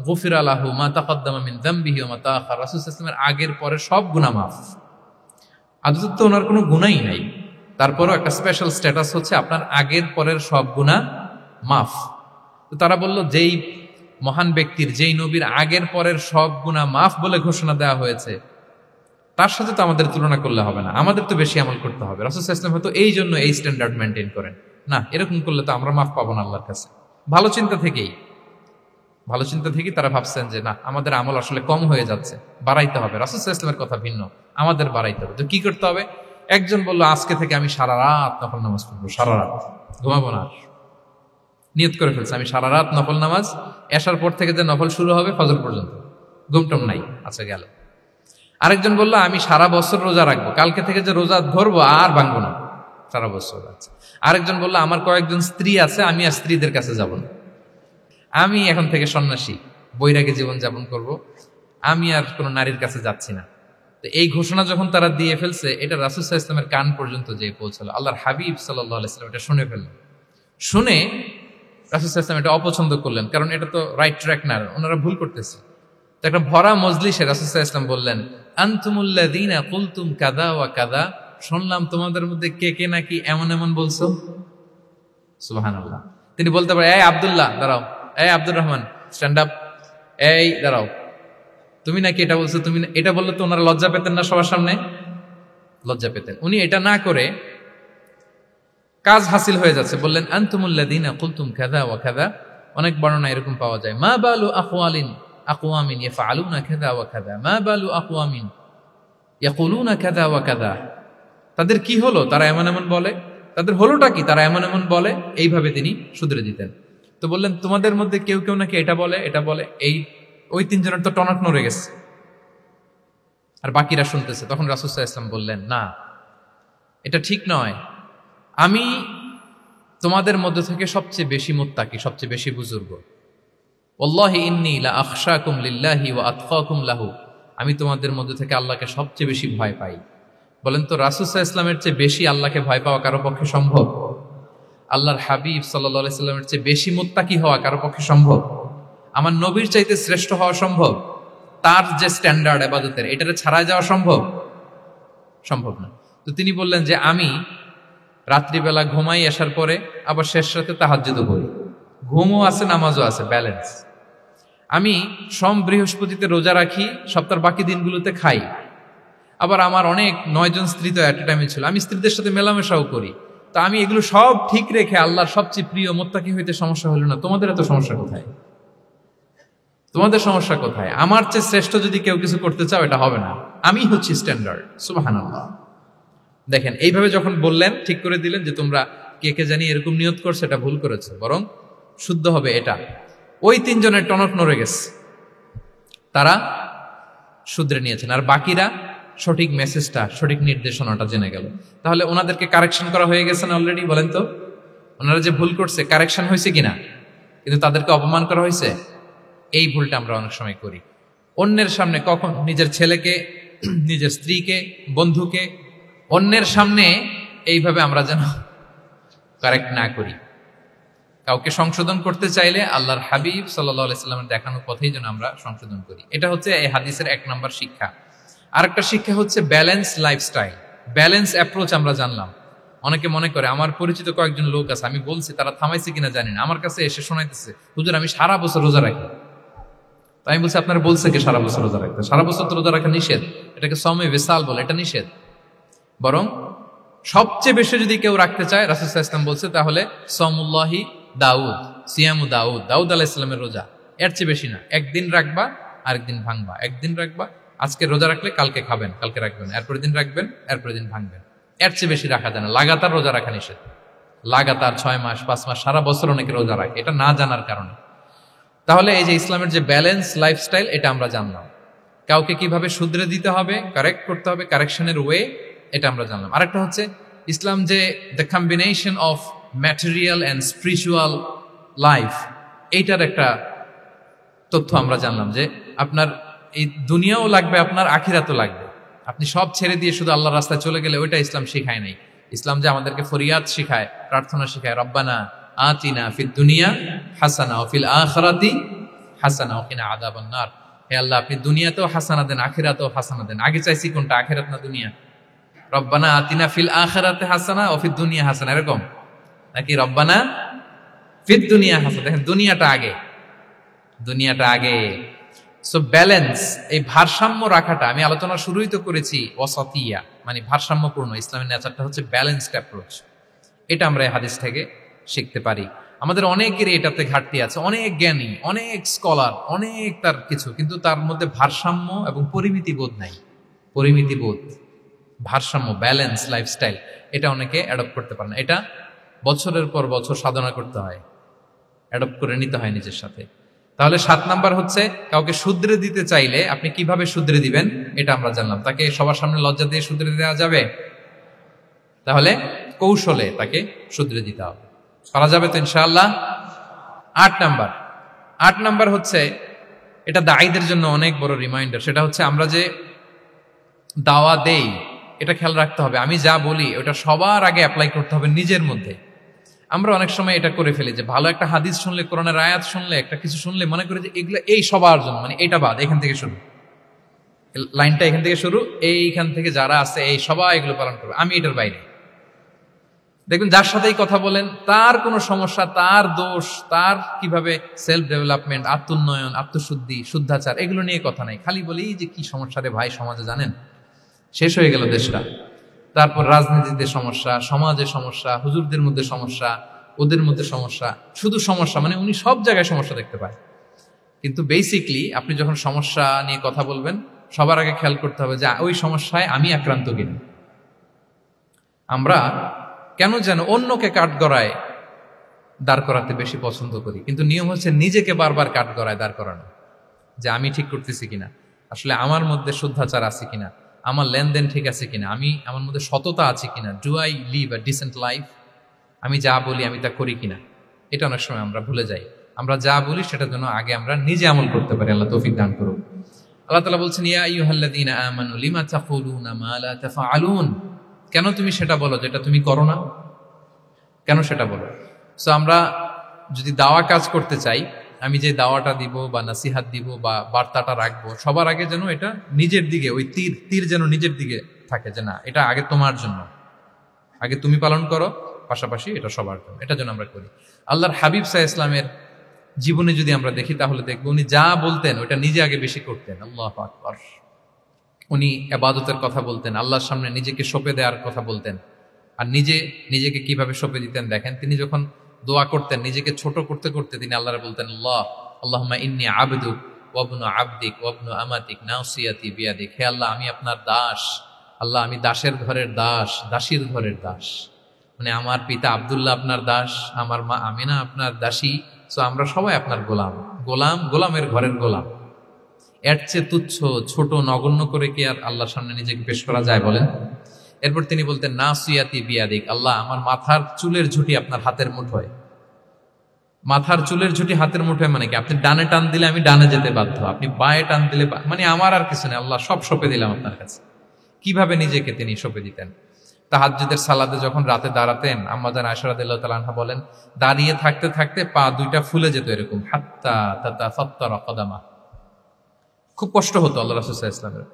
A: গুফিরা লাহু মা তাকাদ্দামা মিন যামবিহি ওয়া মা তাআখার, রাসূল সাল্লাল্লাহু আলাইহি ওয়াসাল্লামের আগের পরের সব গুনাহ মাফ। আদতে তো ওনার কোনো গুনাহই নাই, তারপরও একটা স্পেশাল স্ট্যাটাস হচ্ছে আপনার আগের পরের সব গুনাহ মাফ। তো তারা বলল, যেই মহান ব্যক্তির, যেই নবীর আগের পরের সব গুনাহ মাফ বলে ঘোষণা দেওয়া হয়েছে, তার সাথে তো আমাদের তুলনা করলে হবে না, আমাদের তো বেশি আমল করতে হবে। রাসূল সাল্লাল্লাহু আলাইহি ওয়াসাল্লাম হয়তো এই জন্য এই স্ট্যান্ডার্ড মেনটেন করেন না, এরকম করলে তো আমরা মাফ পাবো না আল্লাহর কাছে। ভালো চিন্তা থেকেই তারা ভাবছেন যে না, আমাদের আমল আসলে কম হয়ে যাচ্ছে, বাড়াইতে হবে। রাসূল সাল্লাল্লাহু আলাইহি ওয়াসাল্লামের কথা ভিন্ন, আমাদের বাড়াইতে হবে। তো কি করতে হবে? একজন বলল, আজকে থেকে আমি সারা রাত নফল নামাজ পড়বো, সারা রাত ঘুমাবো না। নিয়ত করে ফেলছে, আমি সারা রাত নফল নামাজ, এশার পর থেকে যে নফল শুরু হবে ফজর পর্যন্ত, ঘুমটম নাই। আচ্ছা, গেল। আরেকজন বলল, আমি সারা বছর রোজা রাখবো, কালকে থেকে যে রোজা ধরবো আর ভাঙবো না, সারা বছর। আচ্ছা। আরেকজন বলল, আমার কয়েকজন স্ত্রী আছে, আমি আর স্ত্রীদের কাছে যাব না, আমি এখন থেকে সন্ন্যাসী, বৈরাগী জীবন যাপন করব, আমি আর কোনো নারীর কাছে যাচ্ছি না। তো এই ঘোষণা যখন তারা দিয়ে ফেলছে, এটা রাসূল সাল্লাল্লাহু আলাইহি ওয়াসাল্লামের কান পর্যন্ত যেয়ে পৌঁছালো। আল্লাহর হাবিব সাল্লাল্লাহু আলাইহি ওয়াসাল্লাম এটা শুনে ফেললেন। শুনে রাসূল সাল্লাল্লাহু আলাইহি ওয়াসাল্লাম এটা অপছন্দ করলেন, কারণ এটা তো রাইট ট্র্যাক না, ওনারা ভুল করতেছে। তো একটা ভরা মজলিসে রাসূল সাল্লাল্লাহু আলাইহি ওয়াসাল্লাম বললেন, আনতুমুল্লাযীনা কুলতুম কাযা ওয়া কাযা, শুনলাম তোমাদের মধ্যে কে কে নাকি এমন এমন বলছো। সুবহানাল্লাহ। তিনি বলতে পারেন, এই আব্দুল্লাহ দাঁড়াও, এই আব্দুর রহমান স্ট্যান্ড আপ, এই দাঁড়াও, তুমি নাকি এটা বলছো, তুমি এটা বললে তো ওনারা লজ্জা পেতেন না? সবার সামনে লজ্জা পেতেন। উনি এটা না করে কাজ হাসিল হয়ে যাচ্ছে, বললেন আনতুমুল্লাযীনা কুলতুম কাযা ওয়া কাযা। অনেক বর্ণনা এরকম পাওয়া যায়, মা বালু আখওয়ালিন আকওয়ামিন ইয়াফআলুনা কাযা ওয়া কাযা মা বালু আকওয়ামিন ইয়াকুলুনা কাযা ওয়া কাযা, তাদের কি হলো তারা এমন এমন বলে, তাদের হলোটা কি তারা এমন এমন বলে, এইভাবে তিনি শুধরে দিতেন। তো বললেন তোমাদের মধ্যে কেউ কেউ নাকি এটা বলে, এই ওই তিনজনের তো টনক নড়ে গেছে, আর বাকিরা শুনতেছে। তখন রাসূল সাল্লাল্লাহু আলাইহি ওয়াসাল্লাম বললেন, না, এটা ঠিক নয়, আমি তোমাদের মধ্যে থেকে সবচেয়ে বেশি মুত্তাকি, সবচেয়ে বেশি বুজুর্গ। ওয়াল্লাহি ইন্নী লা আখশাকুম লিল্লাহি ওয়া আতকাকুম লাহু, আমি তোমাদের মধ্যে থেকে আল্লাহকে সবচেয়ে বেশি ভয় পাই। বলেন তো রাসূল সাল্লাল্লাহু আলাইহি ওয়াসাল্লামের চেয়ে বেশি আল্লাহকে ভয় পাওয়া কারো পক্ষে সম্ভব? আল্লাহর হাবিব সাল্লাল্লাহু আলাইহি ওয়াসাল্লামের চেয়ে বেশি মুত্তাকি হওয়া কারো পক্ষে সম্ভব? আমার নবীর চাইতে শ্রেষ্ঠ হওয়া সম্ভব? তার যে স্ট্যান্ডার্ড ইবাদতের, এটারে ছাড়া যাওয়া সম্ভব না। তো তিনি বললেন যে আমি রাত্রিবেলা ঘুমাই আসার পরে আবার শেষ রাতে তাহাজ্জুদও করি, ঘুমও আছে নামাজও আছে, ব্যালেন্স। আমি সোম বৃহস্পতিতে রোজা রাখি, সপ্তাহের বাকি দিনগুলোতে খাই। আবার আমার অনেক 9 জন স্ত্রী তো এট এ টাইমে ছিল, আমি স্ত্রীদের সাথে মেলামেশাও করি। তা আমি এগুলো সব ঠিক রেখে আল্লাহর সবচেয়ে প্রিয় মুত্তাকি হইতে সমস্যা হলো না, তোমাদের এত সমস্যা কোথায়? তোমাদের সমস্যা কোথায়? আমার চেয়ে শ্রেষ্ঠ যদি কেউ কিছু করতে চাও এটা হবে না, আমি হচ্ছি স্ট্যান্ডার্ড। সুবহানাল্লাহ। দেখেন এইভাবে যখন বললেন, ঠিক করে দিলেন যে তোমরা কে জানি এরকম নিয়ত করছে, এটা ভুল করেছে, বরং শুদ্ধ হবে এটা। ওই তিনজনের টনক নড়ে গেছে, তারা শুধরে নিয়েছেন, আর বাকিরা সঠিক মেসেজটা, সঠিক নির্দেশনাটা জেনে গেল। তাহলে ওনাদেরকে কারেকশন করা হয়ে গেছে না অলরেডি? বলেন তো, ওনারা যে ভুল করছে কারেকশন হয়েছে কিনা? কিন্তু তাদেরকে অপমান করা হয়েছে। এই ভুলটা আমরা অনেক সময় করি, অন্যের সামনে, কখন নিজের ছেলেকে, নিজের স্ত্রীকে, বন্ধুকে অন্যের সামনে এইভাবে আমরা যেন কারেক্ট না করি। কাউকে সংশোধন করতে চাইলে আল্লাহর হাবিব সাল্লাল্লাহু আলাইহি সাল্লামের দেখানো পথেই যেন আমরা সংশোধন করি। এটা হচ্ছে এই হাদিসের 1 নম্বর শিক্ষা। আরেকটা শিক্ষা হচ্ছে ব্যালেন্স লাইফস্টাইল, ব্যালেন্স অ্যাপ্রোচ আমরা জানলাম। অনেকে মনে করে, আমার পরিচিত কয়েকজন লোক আছে, আমি বলছি তারা থামাইছে কিনা জানি না, আমার কাছে এসে শোনাইতেছে, হুজুর আমি সারা বছর রোজা রাখি। তো আমি বলছি আপনারা বলছে কি সারা বছর রোজা রাখতে? সারা বছর তো রোজা রাখা নিষেধ, এটাকে সওমে বিসাল বলে, এটা নিষেধ। বরং সবচেয়ে বেশি যদি কেউ রাখতে চায়, রাসূল সাল্লাল্লাহু আলাইহি ওয়াসাল্লাম বলছে, তাহলে সাওমুল্লাহি দাউদ, সিয়ামু দাউদ আলাইহিস সালামের রোজা, এর চেয়ে বেশি না। একদিন রাখবা, আরেকদিন ভাঙবা, একদিন রাখবা, আজকে রোজা রাখলে কালকে খাবেন, কালকে রাখবেন, এরপরের দিন রাখবেন, এরপরের দিন ভাঙবেন, এর চেয়ে বেশি রাখা যায় না। লাগাতার রোজা রাখা নিষেধ, লাগাতার 6 মাস 5 মাস সারা বছর অনেকে রোজা রাখে, এটা না জানার কারণে। তাহলে এই যে ইসলামের যে ব্যালেন্স লাইফস্টাইল, এটা আমরা জানলাম। কাউকে কিভাবে শুধরে দিতে হবে, কারেক্ট করতে হবে, কারেকশনের ওয়ে, এটা আমরা জানলাম। আরেকটা হচ্ছে ইসলাম যে the combination of material and spiritual life, এইটার একটা তথ্য আমরা জানলাম যে আপনার এই দুনিয়াও লাগবে, আপনার আখিরাতও লাগবে। আপনি সব ছেড়ে দিয়ে শুধু আল্লাহর রাস্তায় চলে গেলে ওইটা ইসলাম শিখায় নাই। ইসলাম যে আমাদেরকে ফরিয়াদ শিখায়, প্রার্থনা শিখায়, রব্বানা আতিনা ফিদ দুনিয়া হাসানা ওয়া ফিল আখিরাতি হাসানা ওয়া কিনা আযাবান নার। হে আল্লাহ, আপনি দুনিয়াতেও হাসানা দেন, আখিরাতেও হাসানা দেন। আগে চাইছি কোনটা, আখিরাত না দুনিয়া? রব্বানা আতিনা ফিল আখিরাতি হাসানা ওয়া ফিদ দুনিয়া হাসানা, এরকম নাকি রব্বানা ফিদ দুনিয়া হাসানা? দেখেন দুনিয়াটা আগে, দুনিয়াটা আগে। সো ব্যালেন্স, এই ভারসাম্য রাখাটা, আমি আলোচনা শুরুই তো করেছি ওয়াসাতিয়া, মানে ভারসাম্যপূর্ণ। ইসলামের নেচারটা হচ্ছে ব্যালেন্সড অ্যাপ্রোচ। এটা আমরা এই হাদিস থেকে শিখতে পারি। আমাদের অনেকেরই এটাতে ঘাটতি আছে, অনেক জ্ঞানী, অনেক স্কলার, অনেক তার কিছু, কিন্তু তার মধ্যে ভারসাম্য এবং পরিমিতি বোধ নাই। পরিমিতি বোধ, ভারসাম্য, ব্যালেন্স লাইফস্টাইল, এটা অনেকে অ্যাডপ্ট করতে পারে না। এটা বছরের পর বছর সাধনা করতে হয়, অ্যাডপ্ট করে নিতে হয় নিজের সাথে। তাহলে 7 নাম্বার হচ্ছে, কাউকে শুধরে দিতে চাইলে আপনি কিভাবে শুধরে দিবেন, এটা আমরা জানলাম। তাকে সবার সামনে লজ্জা দিয়ে শুধরে দেওয়া যাবে? তাহলে কৌশলে তাকে শুধরে দিতে হবে। পারা যাবে তো ইনশাআল্লাহ? 8 নাম্বার হচ্ছে, এটা দায়ীদের জন্য অনেক বড় রিমাইন্ডার। সেটা হচ্ছে আমরা যে দাওয়া দেই, এটা খেয়াল রাখতে হবে। আমি যা বলি ওটা সবার আগে অ্যাপ্লাই করতে হবে নিজের মধ্যে। আমরা অনেক সময় এটা করে ফেলি যে ভালো একটা হাদিস শুনলে, কোরআনের আয়াত শুনলে, একটা কিছু শুনলে মনে করি যে এগুলো এই সবার জন্য, মানে এটা বাদ, এখান থেকে শুরু, লাইনটা এখান থেকে শুরু, এইখান থেকে যারা আছে এই সবাই এগুলো পালন করবে, আমি এটার বাইরে। দেখবেন যার সাথেই কথা বলেন তার কোনো সমস্যা, তার দোষ, তার কিভাবে সেলফ ডেভেলপমেন্ট, আত্মোন্নয়ন, আত্মশুদ্ধি, শুদ্ধাচার, এগুলো নিয়ে কথা নাই। খালি বলি যে কি সমস্যা রে ভাই সমাজে, জানেন শেষ হয়ে গেল দেশটা। তারপর রাজনীতিতে সমস্যা, সমাজে সমস্যা, হুজুরদের মধ্যে সমস্যা, ওদের মধ্যে সমস্যা, শুধু সমস্যা, মানে উনি সব জায়গায় সমস্যা দেখতে পায়। কিন্তু বেসিকলি আপনি যখন সমস্যা নিয়ে কথা বলবেন, সবার আগে খেয়াল করতে হবে যে ওই সমস্যায় আমি আক্রান্ত কিনা। আমরা কেন যেন অন্যকে কাঠগড়ায় দাঁড় করাতে বেশি পছন্দ করি, কিন্তু নিয়ম হচ্ছে নিজেকে বারবার কাঠগড়ায় দাঁড় করানো, যে আমি ঠিক করতেছি কিনা, আসলে আমার মধ্যে শুদ্ধাচার আছে কিনা, আমার লেনদেন ঠিক আছে কিনা, আমার মধ্যে সততা আছে কিনা, do I live a decent life, আমি যা বলি আমি তা করি কিনা। এটা অনেক সময় আমরা ভুলে যাই। আমরা যা বলি সেটার জন্য আগে আমরা নিজে আমল করতে পারি। আল্লাহ তৌফিক দান করুন। আল্লাহ তাআলা বলছেন, ইয়া আইয়ুহাল্লাযীনা আমানু লিমা তাকুলুনা মা লা তাফআলুন, কেন তুমি সেটা বলো যেটা তুমি করো না, কেন সেটা বলো। সো আমরা যদি দাওয়া কাজ করতে চাই, আমি যে দাওয়াটা দিব বা নাসিহাত দিব বা বার্তাটা রাখবো, সবার আগে যেন এটা নিজের দিকে, ওই তীর যেন নিজের দিকে থাকে, যে না এটা আগে তোমার জন্য, আগে তুমি পালন করো, পাশাপাশি এটা সবার জন্য, এটা যেন আমরা করি। আল্লাহর হাবিব সাল্লাল্লাহু আলাইহি ওয়াসাল্লামের জীবনে যদি আমরা দেখি তাহলে দেখবো উনি যা বলতেন ওটা নিজে আগে বেশি করতেন। আল্লাহু আকবার। উনি ইবাদতের কথা বলতেন, আল্লাহর সামনে নিজেকে সঁপে দেওয়ার কথা বলতেন। আর নিজেকে কিভাবে সঁপে দিতেন দেখেন, তিনি যখন দোয়া করতেন নিজেকে ছোট করতে করতে তিনি আল্লাহরে বলতেন, আল্লাহুম্মা ইন্নী আবদুক ওয়া ইবনু আবদিক ওয়া ইবনু আমাতিক নাসিয়াতি বিয়াদিক, হে আল্লাহ আমি আপনার দাস, আল্লাহ আমি দাসের ঘরের দাস, দাসীর ঘরের দাস। মানে আমার পিতা আব্দুল্লাহ আপনার দাস, আমার মা আমিনা আপনার দাসী। সো আমরা সবাই আপনার গোলামের ঘরের গোলাম। এর চেয়ে তুচ্ছ, ছোট, নগণ্য করে কি আর আল্লাহর সামনে নিজেকে পেশ করা যায় বলেন? এরপর তিনি বলতেন, নাসিয়াতি বিয়াদিক, আল্লাহ আমার মাথার চুলের ঝুঁটি আপনার হাতের মুঠোয়। মাথার চুলের ঝুঁটি হাতের মুঠোয় মানে কি, আপনি ডানে টান দিলে আমি ডানে যেতে বাধ্য, আপনি বাঁয়ে টান দিলে মানে আমার আর কিছু নেই, আল্লাহ সব সঁপে দিলাম আপনার কাছে। কিভাবে নিজেকে তিনি সঁপে দিতেন। তাহাজ্জুদের সালাতে যখন রাতে দাঁড়াতেন, আম্মা জান আয়েশা রাদিয়াল্লাহু তাআলা আনহা বলেন, দাঁড়িয়ে থাকতে থাকতে পা দুইটা ফুলে যেত এরকম, হাত্তা তাতাফাত্তারা কদামা, খুব কষ্ট হতো আল্লাহ রাসূল সাল্লাল্লাহু আলাইহি ওয়াসাল্লামের।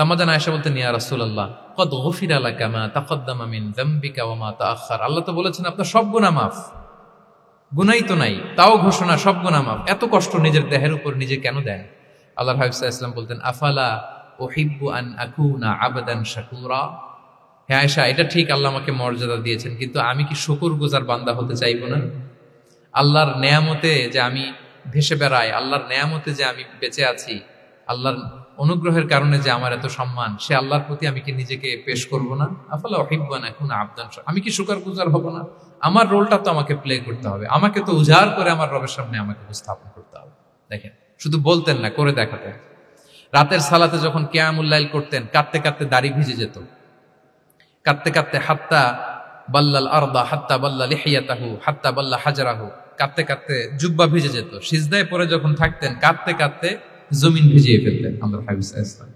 A: আম্মা জান আয়েশা বলতেন, ইয়া রাসূলুল্লাহ ক্বাদ গুফিরা লাকা মা তাকদ্দামা মিন যামবিকা ওয়া মা তাআখার, আল্লাহ তো বলেছেন আপনার সব গুনাহ মাফ, গুনাহই তো নাই, তাও ঘোষণা সব গুনাহ মাফ, এত কষ্ট নিজের দেহের উপর নিজে কেন দেন? আল্লাহর হাবিব সাল্লাল্লাহু আলাইহি ওয়াসাল্লাম বলতেন, আফালা উহিব্বু আন আকুনা আবদান শাকুরা, হে আয়েশা এটা ঠিক আল্লাহ আমাকে মর্যাদা দিয়েছেন, কিন্তু আমি কি শুকরগুজার বান্দা হতে চাইবো না? আল্লাহর নেয়ামতে যে আমি ভেসে বেড়াই, আল্লাহর নেয়ামতে যে আমি বেঁচে আছি, আল্লাহর অনুগ্রহের কারণে যে আমার এত সম্মান, সে আল্লাহর প্রতি আমি কি নিজেকে পেশ করব না? আফালা উহিব্বু আন আকুনা আবদান শাকুরা, আমি কি শুকরগুজার হব না? আমার রোলটা তো আমাকে প্লে করতে হবে, আমাকে তো উজাড় করে আমার রবের সামনে আমাকে উপস্থাপন করতে হবে। দেখেন, শুধু বলতেন না, করে দেখাতেন। রাতের সালাতে যখন কিয়ামুল লাইল করতেন, কাঁদতে কাঁদতে দাড়ি ভিজে যেত, কাঁদতে কাঁদতে হাত্তা বাল্লাল আরদা হাত্তা বাল্লা লিহিয়াতাহু হাত্তা বাল্লা হাজারাহু, কাঁদতে কাঁদতে জুব্বা ভিজে যেত। সিজদায় পরে যখন থাকতেন কাঁদতে কাঁদতে জমিন ভিজিয়ে ফেলতেন আল্লাহর হাবিব সাল্লাল্লাহু আলাইহি ওয়াসাল্লাম।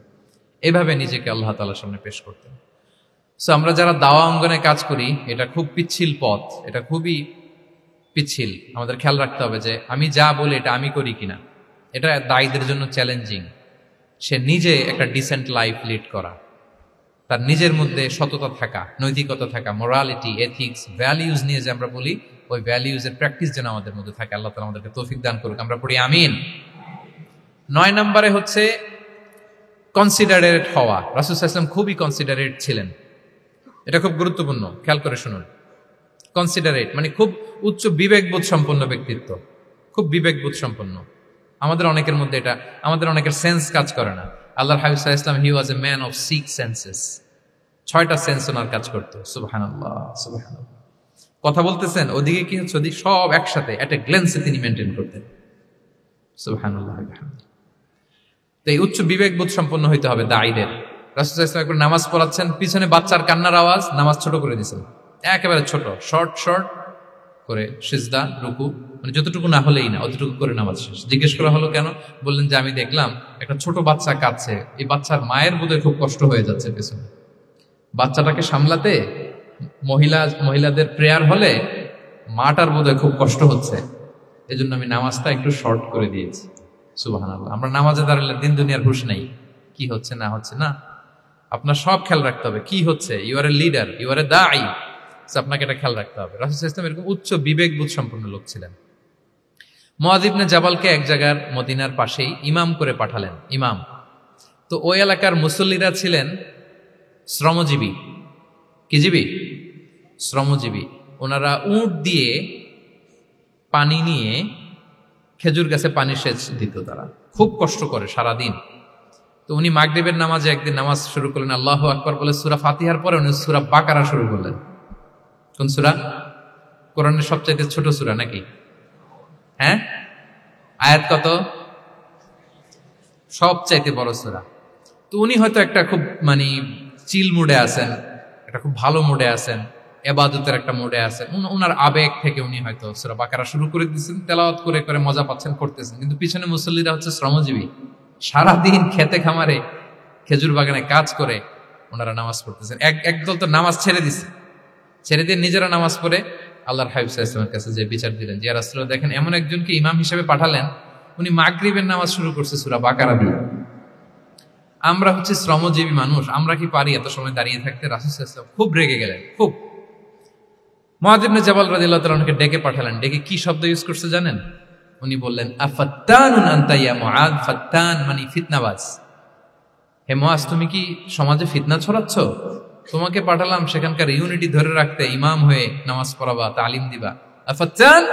A: এভাবে নিজেকে আল্লাহ তাআলার সামনে পেশ করতেন। সো আমরা যারা দাওয়া অঙ্গনে কাজ করি, এটা খুব পিচ্ছিল পথ, এটা খুবই পিচ্ছিল। আমাদের খেয়াল রাখতে হবে যে আমি যা বলি এটা আমি করি কিনা। এটা দায়ীদের জন্য চ্যালেঞ্জিং। সে নিজে একটা ডিসেন্ট লাইফ লিড করা, তার নিজের মধ্যে সততা থাকা, নৈতিকতা থাকা, মোরালিটি, এথিক্স, ভ্যালিউজ নিয়ে যে আমরা বলি, ওই ভ্যালিউজের প্র্যাকটিস যেন আমাদের মধ্যে থাকে। আল্লাহ তাআলা আমাদেরকে তৌফিক দান করুক, আমরা পড়ি আমিন। 9 নম্বরে হচ্ছে কনসিডারেট হওয়া। রাসূল সাল্লাল্লাহু আলাইহি ওয়াসাল্লাম খুবই কনসিডারেট ছিলেন, এটা খুব গুরুত্বপূর্ণ, খেয়াল করে শুনুন। কনসিডারেট মানে খুব উচ্চ বিবেকবোধ সম্পন্ন ব্যক্তিত্ব, খুব বিবেকবোধ সম্পন্ন। আমাদের অনেকের মধ্যে এটা, আমাদের অনেকের সেন্স কাজ করে না। আল্লাহর হাবিব সাল্লাল্লাহু আলাইহি ওয়াসাল্লাম, he was a man of 6 senses, 6টা সেন্স ওনার কাজ করতো। সুবহানাল্লাহ, সুবহানাল্লাহ। কথা বলতেছেন, ওদিকে কি হচ্ছে, ওদিকে সব একসাথে একটা গ্ল্যান্সে তিনি মেনটেন করতেন। সুবহানাল্লাহ। তো এই উচ্চ বিবেকবোধ সম্পন্ন হইতে হবে দায়ীদের। রাসূল সাল্লাল্লাহু আলাইহি ওয়াসাল্লাম একবার নামাজ পড়াচ্ছেন, পিছনে বাচ্চার কান্নার আওয়াজ, নামাজ ছোট করে দিয়েছেন, একেবারে ছোট, শর্ট করে সিজদা, রুকু, মানে যতটুকু না হলেই না, অতটুকু করে নামাজ শেষ। জিজ্ঞেস করা হলো কেন? বললেন যে আমি দেখলাম একটা ছোট বাচ্চা কাঁদছে, এই বাচ্চার মায়ের বোধহয় খুব কষ্ট হয়ে যাচ্ছে পেছনে, বাচ্চাটাকে সামলাতে মহিলাদের প্রেয়ার হলে মাটার বোধহয় খুব কষ্ট হচ্ছে, এজন্য আমি নামাজটা একটু শর্ট করে দিয়েছি। সুবহানাল্লাহ। আমরা নামাজে দাঁড়ালে দিন দুনিয়ার হুঁশ নেই, কি হচ্ছে না হচ্ছে না, আপনার সব খেয়াল রাখতে হবে, কি হচ্ছে। You are a leader, you are a দাঈ, আপনাকে এটা খেয়াল রাখতে হবে। রাসূল সাল্লাল্লাহু আলাইহি ওয়াসাল্লাম এরকম উচ্চ বিবেকবোধ সম্পন্ন লোক ছিলেন। মুআয ইবনে জাবালকে এক জায়গার মদিনার পাশেই ইমাম করে পাঠালেন, ইমাম। তো ওই এলাকার মুসল্লিরা ছিলেন শ্রমজীবী। কি জীবী? শ্রমজীবী। ওনারা উট দিয়ে পানি নিয়ে খেজুর গাছে পানি সেচ দিত তারা, খুব কষ্ট করে সারাদিন। তো উনি মাগরিবের নামাজে একদিন নামাজ শুরু করলেন, আল্লাহু আকবার বলে সূরা ফাতিহার পরে উনি সূরা বাকারা শুরু করলেন। কোন সূরা? কোরআনের সবচাইতে ছোট সূরা নাকি? হ্যাঁ, আয়াত কত? সবচাইতে বড় সূরা। তো উনি হয়তো একটা খুব চিল মুডে আছেন, একটা খুব ভালো মুডে আছেন, এবাদতের একটা মুডে আছেন। উনার আবেগ থেকে উনি হয়তো সূরা বাকারা শুরু করে দিচ্ছেন, তেলাওয়াত করে করে মজা পাচ্ছেন, করতেছেন। কিন্তু পিছনে মুসল্লিরা হচ্ছে শ্রমজীবী, সারাদিন খেতে খামারে খেজুর বাগানে কাজ করে ওনারা নামাজ পড়তেছেন। একদল তো নামাজ ছেড়ে দিছে, ছেড়ে দিয়ে নিজেরা নামাজ পড়ে আল্লাহর হাবিব সাল্লাল্লাহু আলাইহি ওয়াসাল্লামের কাছে যে বিচার দিলেন যে ইয়া রাসূলুল্লাহ, দেখেন এমন একজনকে ইমাম হিসেবে পাঠালেন, উনি মাগরিবের নামাজ শুরু করছে সূরা বাকারা দিয়ে। আমরা হচ্ছে শ্রমজীবী মানুষ, আমরা কি পারি এত সময় দাঁড়িয়ে থাকতে? রাসূল সাল্লাল্লাহু আলাইহি ওয়াসাল্লাম খুব রেগে গেলেন, খুব। মুআয ইবনে জাবাল রাদিয়াল্লাহু তাআলা ওনাকে ডেকে পাঠালেন। ডেকে কি শব্দ ইউজ করছে জানেন? উনি বললেন, আফাত্তানুন আনতা ইয়া মুআয। ফাত্তান মানে ফিতনাবাজ। হে মুআয, তুমি কি সমাজে ফিতনা ছড়াচ্ছ? তোমাকে পাঠালাম সেখানকার ইউনিটি ধরে রাখতে, ইমাম হয়ে নামাজ পড়াবা, তালিম দিবা। আফাত্তান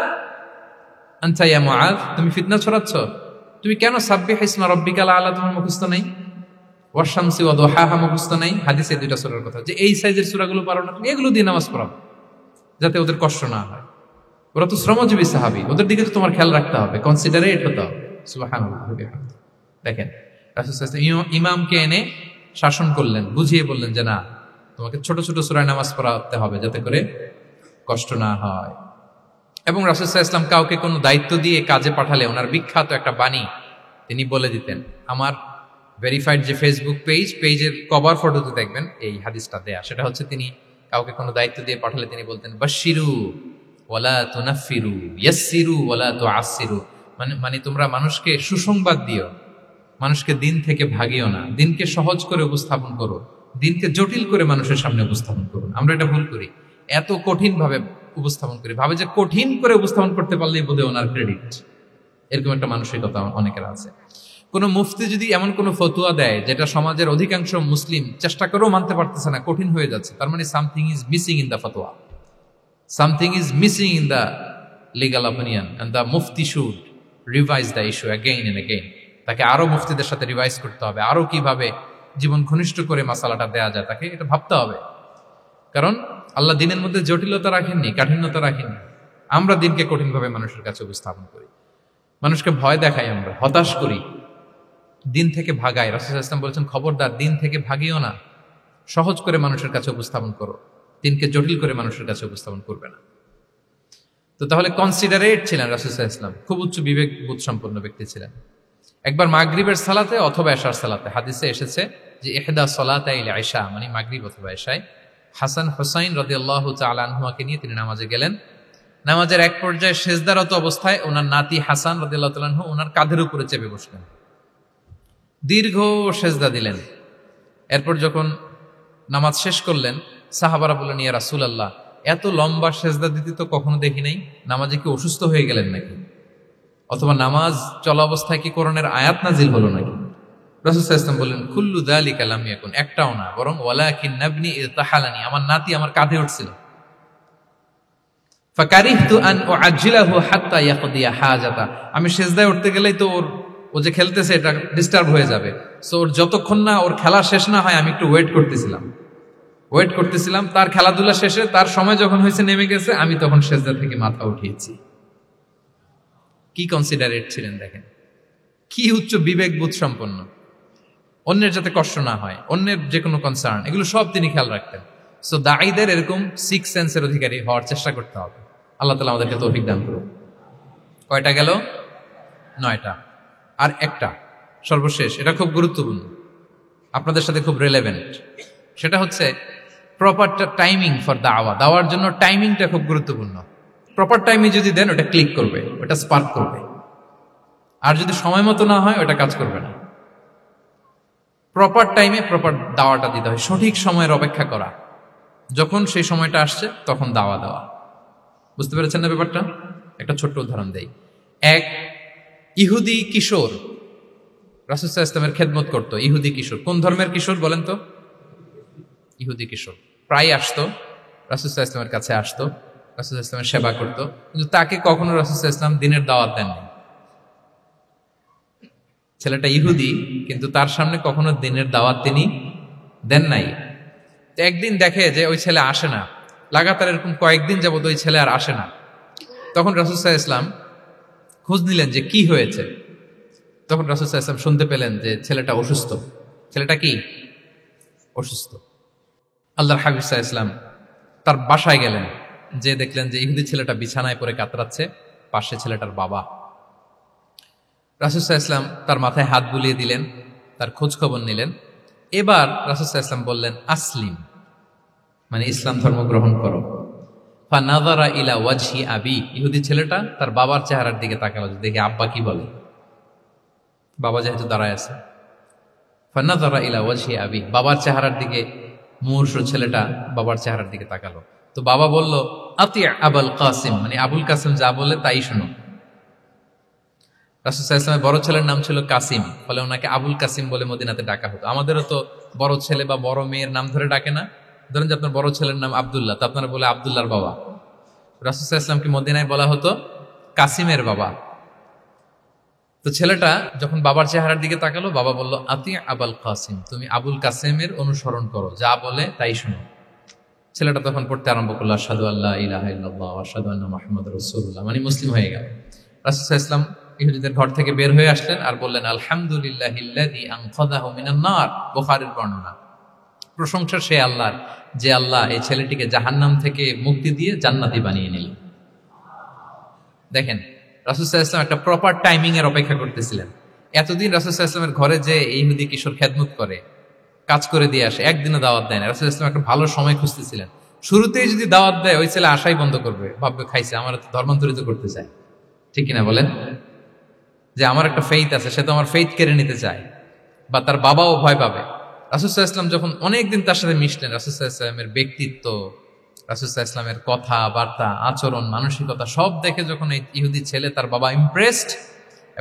A: আনতা ইয়া মুআয, তুমি ফিতনা ছড়াচ্ছ? তুমি কেন সাব্বিহ ইসমা রাব্বিকাল আলা তোমার মুখস্থ নেই? ওয়াশ শামসি ওয়া দুহাহা মুখস্থ নেই? হাদিসে দুইটা সূরার কথা, যে এই সাইজের সূরাগুলো পারো না, তুমি এগুলো দিয়ে নামাজ পড়াও যাতে ওদের কষ্ট না হয়। ওরা তো শ্রমজীবী সাহাবী, ওদের দিকে তো তোমার খেয়াল রাখতে হবে, কনসিডারেট হতে হবে। সুবহানাল্লাহ। দেখেন রাসূল সাল্লাল্লাহু আলাইহি ওয়াসাল্লাম ইমামকে এনে শাসন করলেন, বুঝিয়ে বললেন যে না, তোমাকে ছোট ছোট সূরায় নামাজ পড়াতে হবে যাতে করে কষ্ট না হয়। এবং রাসূল সাল্লাল্লাহু আলাইহি ওয়াসাল্লাম কাউকে কোনো দায়িত্ব দিয়ে কাজে পাঠালে ওনার বিখ্যাত একটা বাণী তিনি বলে দিতেন। আমার ভেরিফাইড যে ফেসবুক পেজের কভার ফটোতে দেখবেন এই হাদিসটা দেয়া। সেটা হচ্ছে তিনি কাউকে কোনো দায়িত্ব দিয়ে পাঠালে তিনি বলতেন, বাশশিরু ওয়ালা তুনাফফিরু, ইয়াসসিরু ওয়ালা তুআসসিরু। মানে তোমরা মানুষকে সুসংবাদ দিও, মানুষকে দিন থেকে ভাগিও না, দিনকে সহজ করে উপস্থাপন করো, দিনকে জটিল করে মানুষের সামনে উপস্থাপন করুন। আমরা এটা ভুল করি, এত কঠিন ভাবে উপস্থাপন করি, ভাবে যে কঠিন করে উপস্থাপন করতে পারলেই বোধহয় ওনার ক্রেডিট। এরকম একটা মানসিকতা অনেকের আছে। কোন মুফতি যদি এমন কোন ফতুয়া দেয় যেটা সমাজের অধিকাংশ মুসলিম চেষ্টা করেও মানতে পারতেছে না, কঠিন হয়ে যাচ্ছে, তার মানে something is missing in the ফতোয়া, something is missing in the legal opinion, and the মুফতি should revise the issue again and again. তাকে আরো মুফতিদের সাথে রিভাইজ করতে হবে, আরো কিভাবে জীবন ঘনিষ্ঠ করে মাসালাটা দেয়া যায়, তাকে এটা ভাবতে হবে। কারণ আল্লাহ দিনের মধ্যে জটিলতা রাখেননি, কাঠিন্যতা রাখেননি। আমরা দিনকে কঠিনভাবে মানুষের কাছে উপস্থাপন করি, মানুষকে ভয় দেখাই, আমরা হতাশ করি, দিন থেকে ভাগাই। রাসূল সাল্লাল্লাহু আলাইহি ওয়াসাল্লাম বলেছেন, খবরদার দিন থেকে ভাগিও না, সহজ করে মানুষের কাছে উপস্থাপন করো, দিনকে জটিল করে মানুষের কাছে উপস্থাপন করবে না। তো তাহলে কনসিডারেট ছিলেন রাসূল সাল্লাল্লাহু আলাইহি ওয়াসাল্লাম, খুব উচ্চ বিবেক বোধ সম্পন্ন ব্যক্তি ছিলেন। একবার মাগরিবের সালাতে অথবা এশার সালাতে হাদিসে এসেছে যে ইহদা সালাতাইল ইশা, মানে মাগরিব অথবা এশায়, হাসান হুসাইন রাদিয়াল্লাহু তাআলা আনহুমাকে নিয়ে তিনি নামাজে গেলেন। নামাজের এক পর্যায়ে সেজদারত অবস্থায় ওনার নাতি হাসান রাদিয়াল্লাহু তাআলা আনহু ওনার কাঁধের উপরে চেপে বসলেন, দীর্ঘ সেজদা দিলেন। এরপর যখন নামাজ শেষ করলেন, সাহাবারা বললেন, ইয়া রাসূলুল্লাহ, এত লম্বা সেজদা দিতে তো কখনো দেখি নাই, নামাজে কি অসুস্থ হয়ে গেলেন নাকি? অথবা নামাজ চলা অবস্থায় কি কোরআনের আয়াত নাজিল হলো নাকি? রাসূল সাল্লাল্লাহু আলাইহি ওয়াসাল্লাম বললেন, কুল্লু যালিকা লাম ইয়াকুন, একটাও না, বরং ওয়ালাকিন নাবনি ইরতাহালানি, আমার নাতি আমার কাঁধে উঠছিল। ফাকারিহতু আন উআজ্জিলাহু হাত্তা ইয়াকদিয়া হাজাতা, আমি সেজদায় উঠতে গেলেই তো ও যে খেলতেছে এটা ডিস্টার্ব হয়ে যাবে, সো ওর যতক্ষণ না ওর খেলা শেষ না হয় আমি একটু ওয়েট করতেছিলাম। তার খেলাধুলা শেষে তার সময় যখন হয়েছে, নেমে গেছে, আমি তখন সেজদা থেকে মাথা উঠিয়েছি। কি কনসিডারেট ছিলেন দেখেন, কি উচ্চ বিবেক বোধ সম্পন্ন। অন্যের যাতে কষ্ট না হয়, অন্যের যে কোনো কনসার্ন, এগুলো সব তিনি খেয়াল রাখতেন। সো দাঈদের এরকম সিক্স সেন্সের অধিকারী হওয়ার চেষ্টা করতে হবে। আল্লাহ তাআলা আমাদেরকে তৌফিক দান করুন। কয়টা গেল? 9টা। আর একটা সর্বশেষ, এটা খুব গুরুত্বপূর্ণ, আপনাদের সাথে খুব রিলেভেন্ট। সেটা হচ্ছে প্রপার টাইমিং ফর দাওয়ার জন্য টাইমিংটা খুব গুরুত্বপূর্ণ। প্রপার টাইমে যদি দেন, ওটা ক্লিক করবে, ওটা স্পার্ক করবে। আর যদি সময় মতো না হয়, ওটা কাজ করবে না। প্রপার টাইমে প্রপার দাওয়াটা দিতে হয়, সঠিক সময়ের অপেক্ষা করা, যখন সেই সময়টা আসছে তখন দাওয়া দেওয়া। বুঝতে পেরেছেন না ব্যাপারটা? একটা ছোট্ট উদাহরণ দেই। এক ইহুদি কিশোর রাসূল সাল্লাল্লাহু আলাইহি ওয়াসাল্লামের খেদমত করত। ইহুদি কিশোর, কোন ধর্মের কিশোর বলেন তো? ইহুদি কিশোর। প্রায় আসতো রাসূল সাল্লাল্লাহু আলাইহি ওয়াসাল্লামের কাছে, আসতো রাসূল সাল্লাল্লাহু আলাইহি ওয়াসাল্লামের সেবা করতো, কিন্তু তাকে কখনো রাসূল সাল্লাল্লাহু আলাইহি ওয়াসাল্লাম দিনের দাওয়াত দেননি। ছেলেটা ইহুদি, কিন্তু তার সামনে কখনো দিনের দাওয়াত তিনি দেন নাই। তো একদিন দেখে যে ওই ছেলে আসে না, লাগাতার এরকম কয়েকদিন যাবত ওই ছেলে আর আসে না। তখন রাসূল সাল্লাল্লাহু আলাইহি ওয়াসাল্লাম খোঁজ নিলেন যে কি হয়েছে। তখন রাসূল সাল্লাল্লাহু আলাইহি ওয়াসাল্লাম শুনতে পেলেন যে ছেলেটা অসুস্থ। ছেলেটা কি অসুস্থ? আল্লাহর হাবিব সাল্লাল্লাহু আলাইহি ওয়াসাল্লাম তার বাসায় গেলেন, যে দেখলেন যে ইহুদি ছেলেটা বিছানায় পড়ে কাতরাচ্ছে, পাশে ছেলেটার বাবা। রাসূল সাল্লাল্লাহু আলাইহি ওয়াসাল্লাম তার মাথায় হাত বুলিয়ে দিলেন, তার খোঁজ খবর নিলেন। এবার রাসূল সাল্লাল্লাহু আলাইহি ওয়াসাল্লাম বললেন আসলিম, মানে ইসলাম ধর্ম গ্রহণ করো। ফানাযারা ইলা ওয়াজহি আবি, ইহুদি ছেলেটা তার বাবার চেহারার দিকে তাকালো, দেখে আব্বা কি বলে। বাবা যেহেতু দাঁড়ায় আছে, ফানাযারা ইলা ওয়াজহি আবি, বাবার চেহারার দিকে মুমূর্ষু ছেলেটা বাবার চেহারার দিকে তাকালো। তো বাবা বলল আতি আবুল কাসিম, মানে আবুল কাসিম যা বলে তাই শোনো। রাসূল সাল্লাল্লাহু আলাইহি ওয়াসাল্লামের বড় ছেলের নাম ছিল কাসিম, ফলে ওনাকে আবুল কাসিম বলে মদিনাতে ডাকা হতো। আমাদেরও তো বড় ছেলে বা বড় মেয়ের নাম ধরে ডাকে না? ধরেন যে আপনার বড় ছেলের নাম আব্দুল্লাহ, তো আপনারা বলে আব্দুল্লাহর বাবা। রাসূল সাল্লাল্লাহু আলাইহি ওয়াসাল্লামকে মদিনায় বলা হতো কাসিমের বাবা। তো ছেলেটা যখন বাবার চেহারার দিকে তাকালো, বাবা বলল আতি আবুল কাসিম, তুমি আবুল কাসিমের অনুসরণ করো, যা বলে তাই শোনো। ছেলেটা তখন পড়তে আরম্ভ করলো আশহাদু আল্লা ইলাহা ইল্লাল্লাহ ওয়া আশহাদু আন্না মুহাম্মাদুর রাসূলুল্লাহ, মানে মুসলিম হয়ে গেল। রাসূল সাল্লাল্লাহু আলাইহি ওয়াসাল্লাম ইহুদিদের ঘর থেকে বের হয়ে আসলেন আর বললেন আলহামদুলিল্লাহিল্লাযী আনকাযাহু মিনান নার, বুখারীর বর্ণনা। প্রশংসা সে আল্লাহর, যে আল্লাহ এই ছেলেটিকে জাহান্নাম থেকে মুক্তি দিয়ে জান্নাতি বানিয়ে নিলেন। দেখেন রাসূল সাল্লাল্লাহু আলাইহি ওয়াসাল্লাম একটা প্রপার টাইমিং এর অপেক্ষা করতেছিলেন। এতদিন রাসূল সাল্লাল্লাহু আলাইহি ওয়াসাল্লামের ঘরে যে ইহুদি কিশোর খেদমত করে, কাজ করে দিয়ে আসে, একদিনও দাওয়াত দেয় না। রাসূল সাল্লাল্লাহু আলাইহি ওয়াসাল্লাম একটা ভালো সময় খুঁজতেছিলেন। শুরুতেই যদি দাওয়াত দেয়, ওই ছেলে আশাই বন্ধ করবে, ভাববে খাইছে, আমার তো ধর্মান্তরিত করতে চায়। ঠিক কিনা বলেন? যে আমার একটা ফেইথ আছে, সে তো আমার ফেইথ কেড়ে নিতে চায়, বা তার বাবাও ভয় পাবে। রাসূল সাল্লাল্লাহু আলাইহি ওয়াসাল্লাম যখন অনেকদিন তার সাথে মিশলেন, রাসূল সাল্লাল্লাহু আলাইহি ওয়াসাল্লামের ব্যক্তিত্ব, রাসূল সাল্লাল্লাহু আলাইহি ওয়াসাল্লামের কথা বার্তা, আচরণ, মানসিকতা সব দেখে যখন এই ইহুদি ছেলে, তার বাবা ইমপ্রেসড,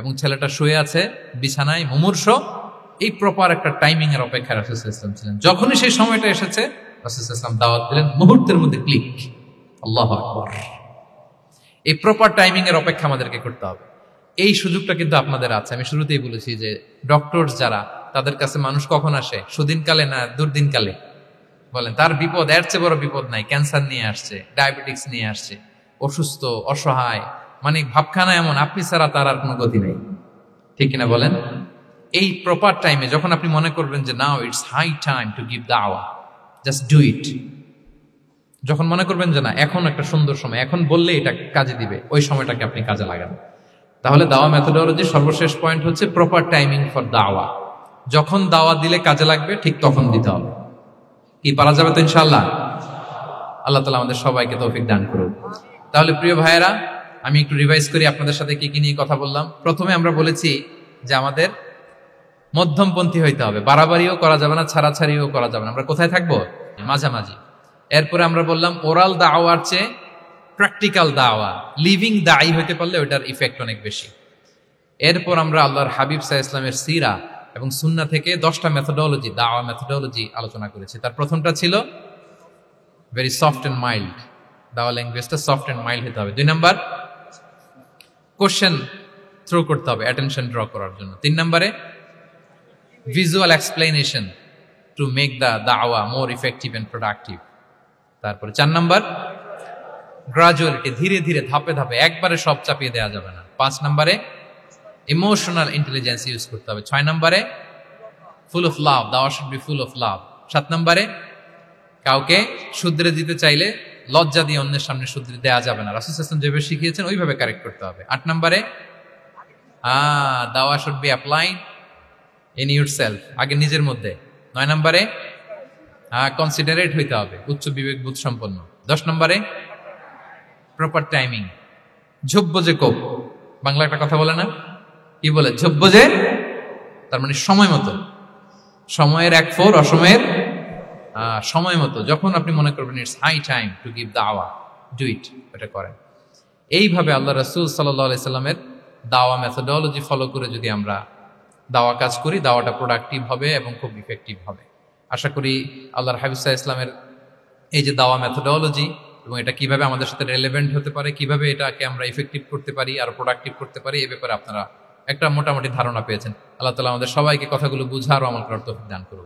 A: এবং ছেলেটা শুয়ে আছে বিছানায় মুমূর্ষ, এই প্রপার একটা টাইমিং এর অপেক্ষায় রাসূল সাল্লাল্লাহু আলাইহি ওয়াসাল্লাম ছিলেন। যখনই সেই সময়টা এসেছে, রাসূল সাল্লাল্লাহু আলাইহি ওয়াসাল্লাম দাওয়াত দিলেন, মুহূর্তের মধ্যে ক্লিক। আল্লাহু আকবার। এই প্রপার টাইমিং এর অপেক্ষা আমাদেরকে করতে হবে। এই সুযোগটা কিন্তু আপনাদের আছে। আমি শুরুতেই বলেছি যে ডক্টর যারা, তাদের কাছে মানুষ কখন আসে? সুদিনকালে না দুর্দিনকালে? বলেন, তার বিপদ এর চেয়ে বড় বিপদ নাই। ক্যান্সার নিয়ে আসছে, ডায়াবেটিক্স নিয়ে আসছে, অসুস্থ, অসহায়, মানে ভাবখানা এমন, আপনি ছাড়া তার আর কোনো গতি নেই। ঠিক কিনা বলেন? এই প্রপার টাইমে যখন আপনি মনে করবেন যে now it's high time to give দাওয়া, জাস্ট ডু ইট। যখন মনে করবেন যে না, এখন একটা সুন্দর সময়, এখন বললে এটা কাজে দিবে, ওই সময়টাকে আপনি কাজে লাগান। তাহলে দাওয়া মেথোডোলজির সর্বশেষ পয়েন্ট হচ্ছে প্রপার টাইমিং ফর দাওয়া। যখন দাওয়া দিলে কাজে লাগবে, ঠিক তখন দিতে হবে। কি পারা যাবে তো ইনশাআল্লাহ? আল্লাহ তাআলা আমাদের সবাইকে তৌফিক দান করুন। তাহলে প্রিয় ভাইয়েরা, আমি একটু রিভাইজ করি আপনাদের সাথে কি কি নিয়ে কথা বললাম। প্রথমে আমরা বলেছি যে আমাদের মধ্যমপন্থী হইতে হবে, বাড়াবাড়িও করা যাবে না, ছাড়াছাড়িও করা যাবে না। আমরা কোথায় থাকবো? মাঝামাঝি। এরপরে আমরা বললাম ওরাল দাওয়ার চেয়ে প্র্যাকটিক্যাল দাওয়া, লিভিং দায়ী হইতে পারলে ওইটার ইফেক্ট অনেক বেশি। এরপর আমরা আল্লাহর হাবিব সাল্লাল্লাহু আলাইহি ওয়াসাল্লামের সিরা এবং সুন্নাহ থেকে 10টা মেথোডোলজি, দাওয়া মেথোডোলজি আলোচনা করেছি। তার প্রথমটা ছিল ভেরি সফট এন্ড মাইল্ড, দাওয়া ল্যাঙ্গুয়েজটা সফট এন্ড মাইল্ড হতে হবে। 2 নাম্বার, কোশ্চেন থ্রো করতে হবে অ্যাটেনশন ড্র করার জন্য। 3 নম্বরে, visual explanation to make the দাওয়া মোর ইফেক্টিভ এন্ড প্রোডাক্টিভ। তারপরে 4 নাম্বার, গ্রাজুয়ালিটি, ধীরে ধীরে, ধাপে ধাপে, একবারে সব চাপিয়ে দেওয়া যাবে না। 5 নম্বরে, ইমোশনাল ইন্টেলিজেন্স ইউজ করতে হবে। 6 নম্বরে, ফুল অফ লাভ, দাওয়া should be full of love. 7 নম্বরে, কাউকে শুধরে দিতে চাইলে লজ্জা দিয়ে অন্যের সামনে শুধরে দেওয়া যাবে না, রাসূল সাল্লাল্লাহু আলাইহি ওয়াসাল্লাম যেভাবে শিখিয়েছেন ওইভাবে কারেক্ট করতে হবে। 8 নম্বরে, দাওয়া should be applied in yourself, আগে নিজের মধ্যে। 9 নম্বরে, কনসিডারেট হইতে হবে, উচ্চ বিবেক বোধ সম্পন্ন। 10 নম্বরে, প্রপার টাইমিং, ঝোপ বোঝে কোপ, বাংলা একটা কথা বলে না, কি বলে? ঝোপ বোঝে, তার মানে সময় মতো, সময়ের 1/4, অসময়ের সময় মতো। যখন আপনি মনে করবেন it's high time to give দাওয়া, ডু ইট, এটা করেন। এইভাবে আল্লাহ রাসূল সাল্লাল্লাহু আলাইহি সাল্লামের দাওয়া মেথোডোলজি ফলো করে যদি আমরা দাওয়া কাজ করি, দাওয়াটা প্রোডাক্টিভ হবে এবং খুব ইফেক্টিভ হবে। আশা করি আল্লাহর হাবিব সাল্লাল্লাহু আলাইহি সাল্লামের এই যে দাওয়া মেথোডোলজি, এবং এটা কিভাবে আমাদের সাথে রেলেভেন্ট হতে পারে, কিভাবে এটাকে আমরা ইফেক্টিভ করতে পারি আর প্রোডাক্টিভ করতে পারি, এ ব্যাপারে আপনারা একটা মোটামুটি ধারণা পেয়েছেন। আল্লাহ তাআলা আমাদের সবাইকে কথাগুলো বুঝার ও আমল করার তৌফিক দান করুক।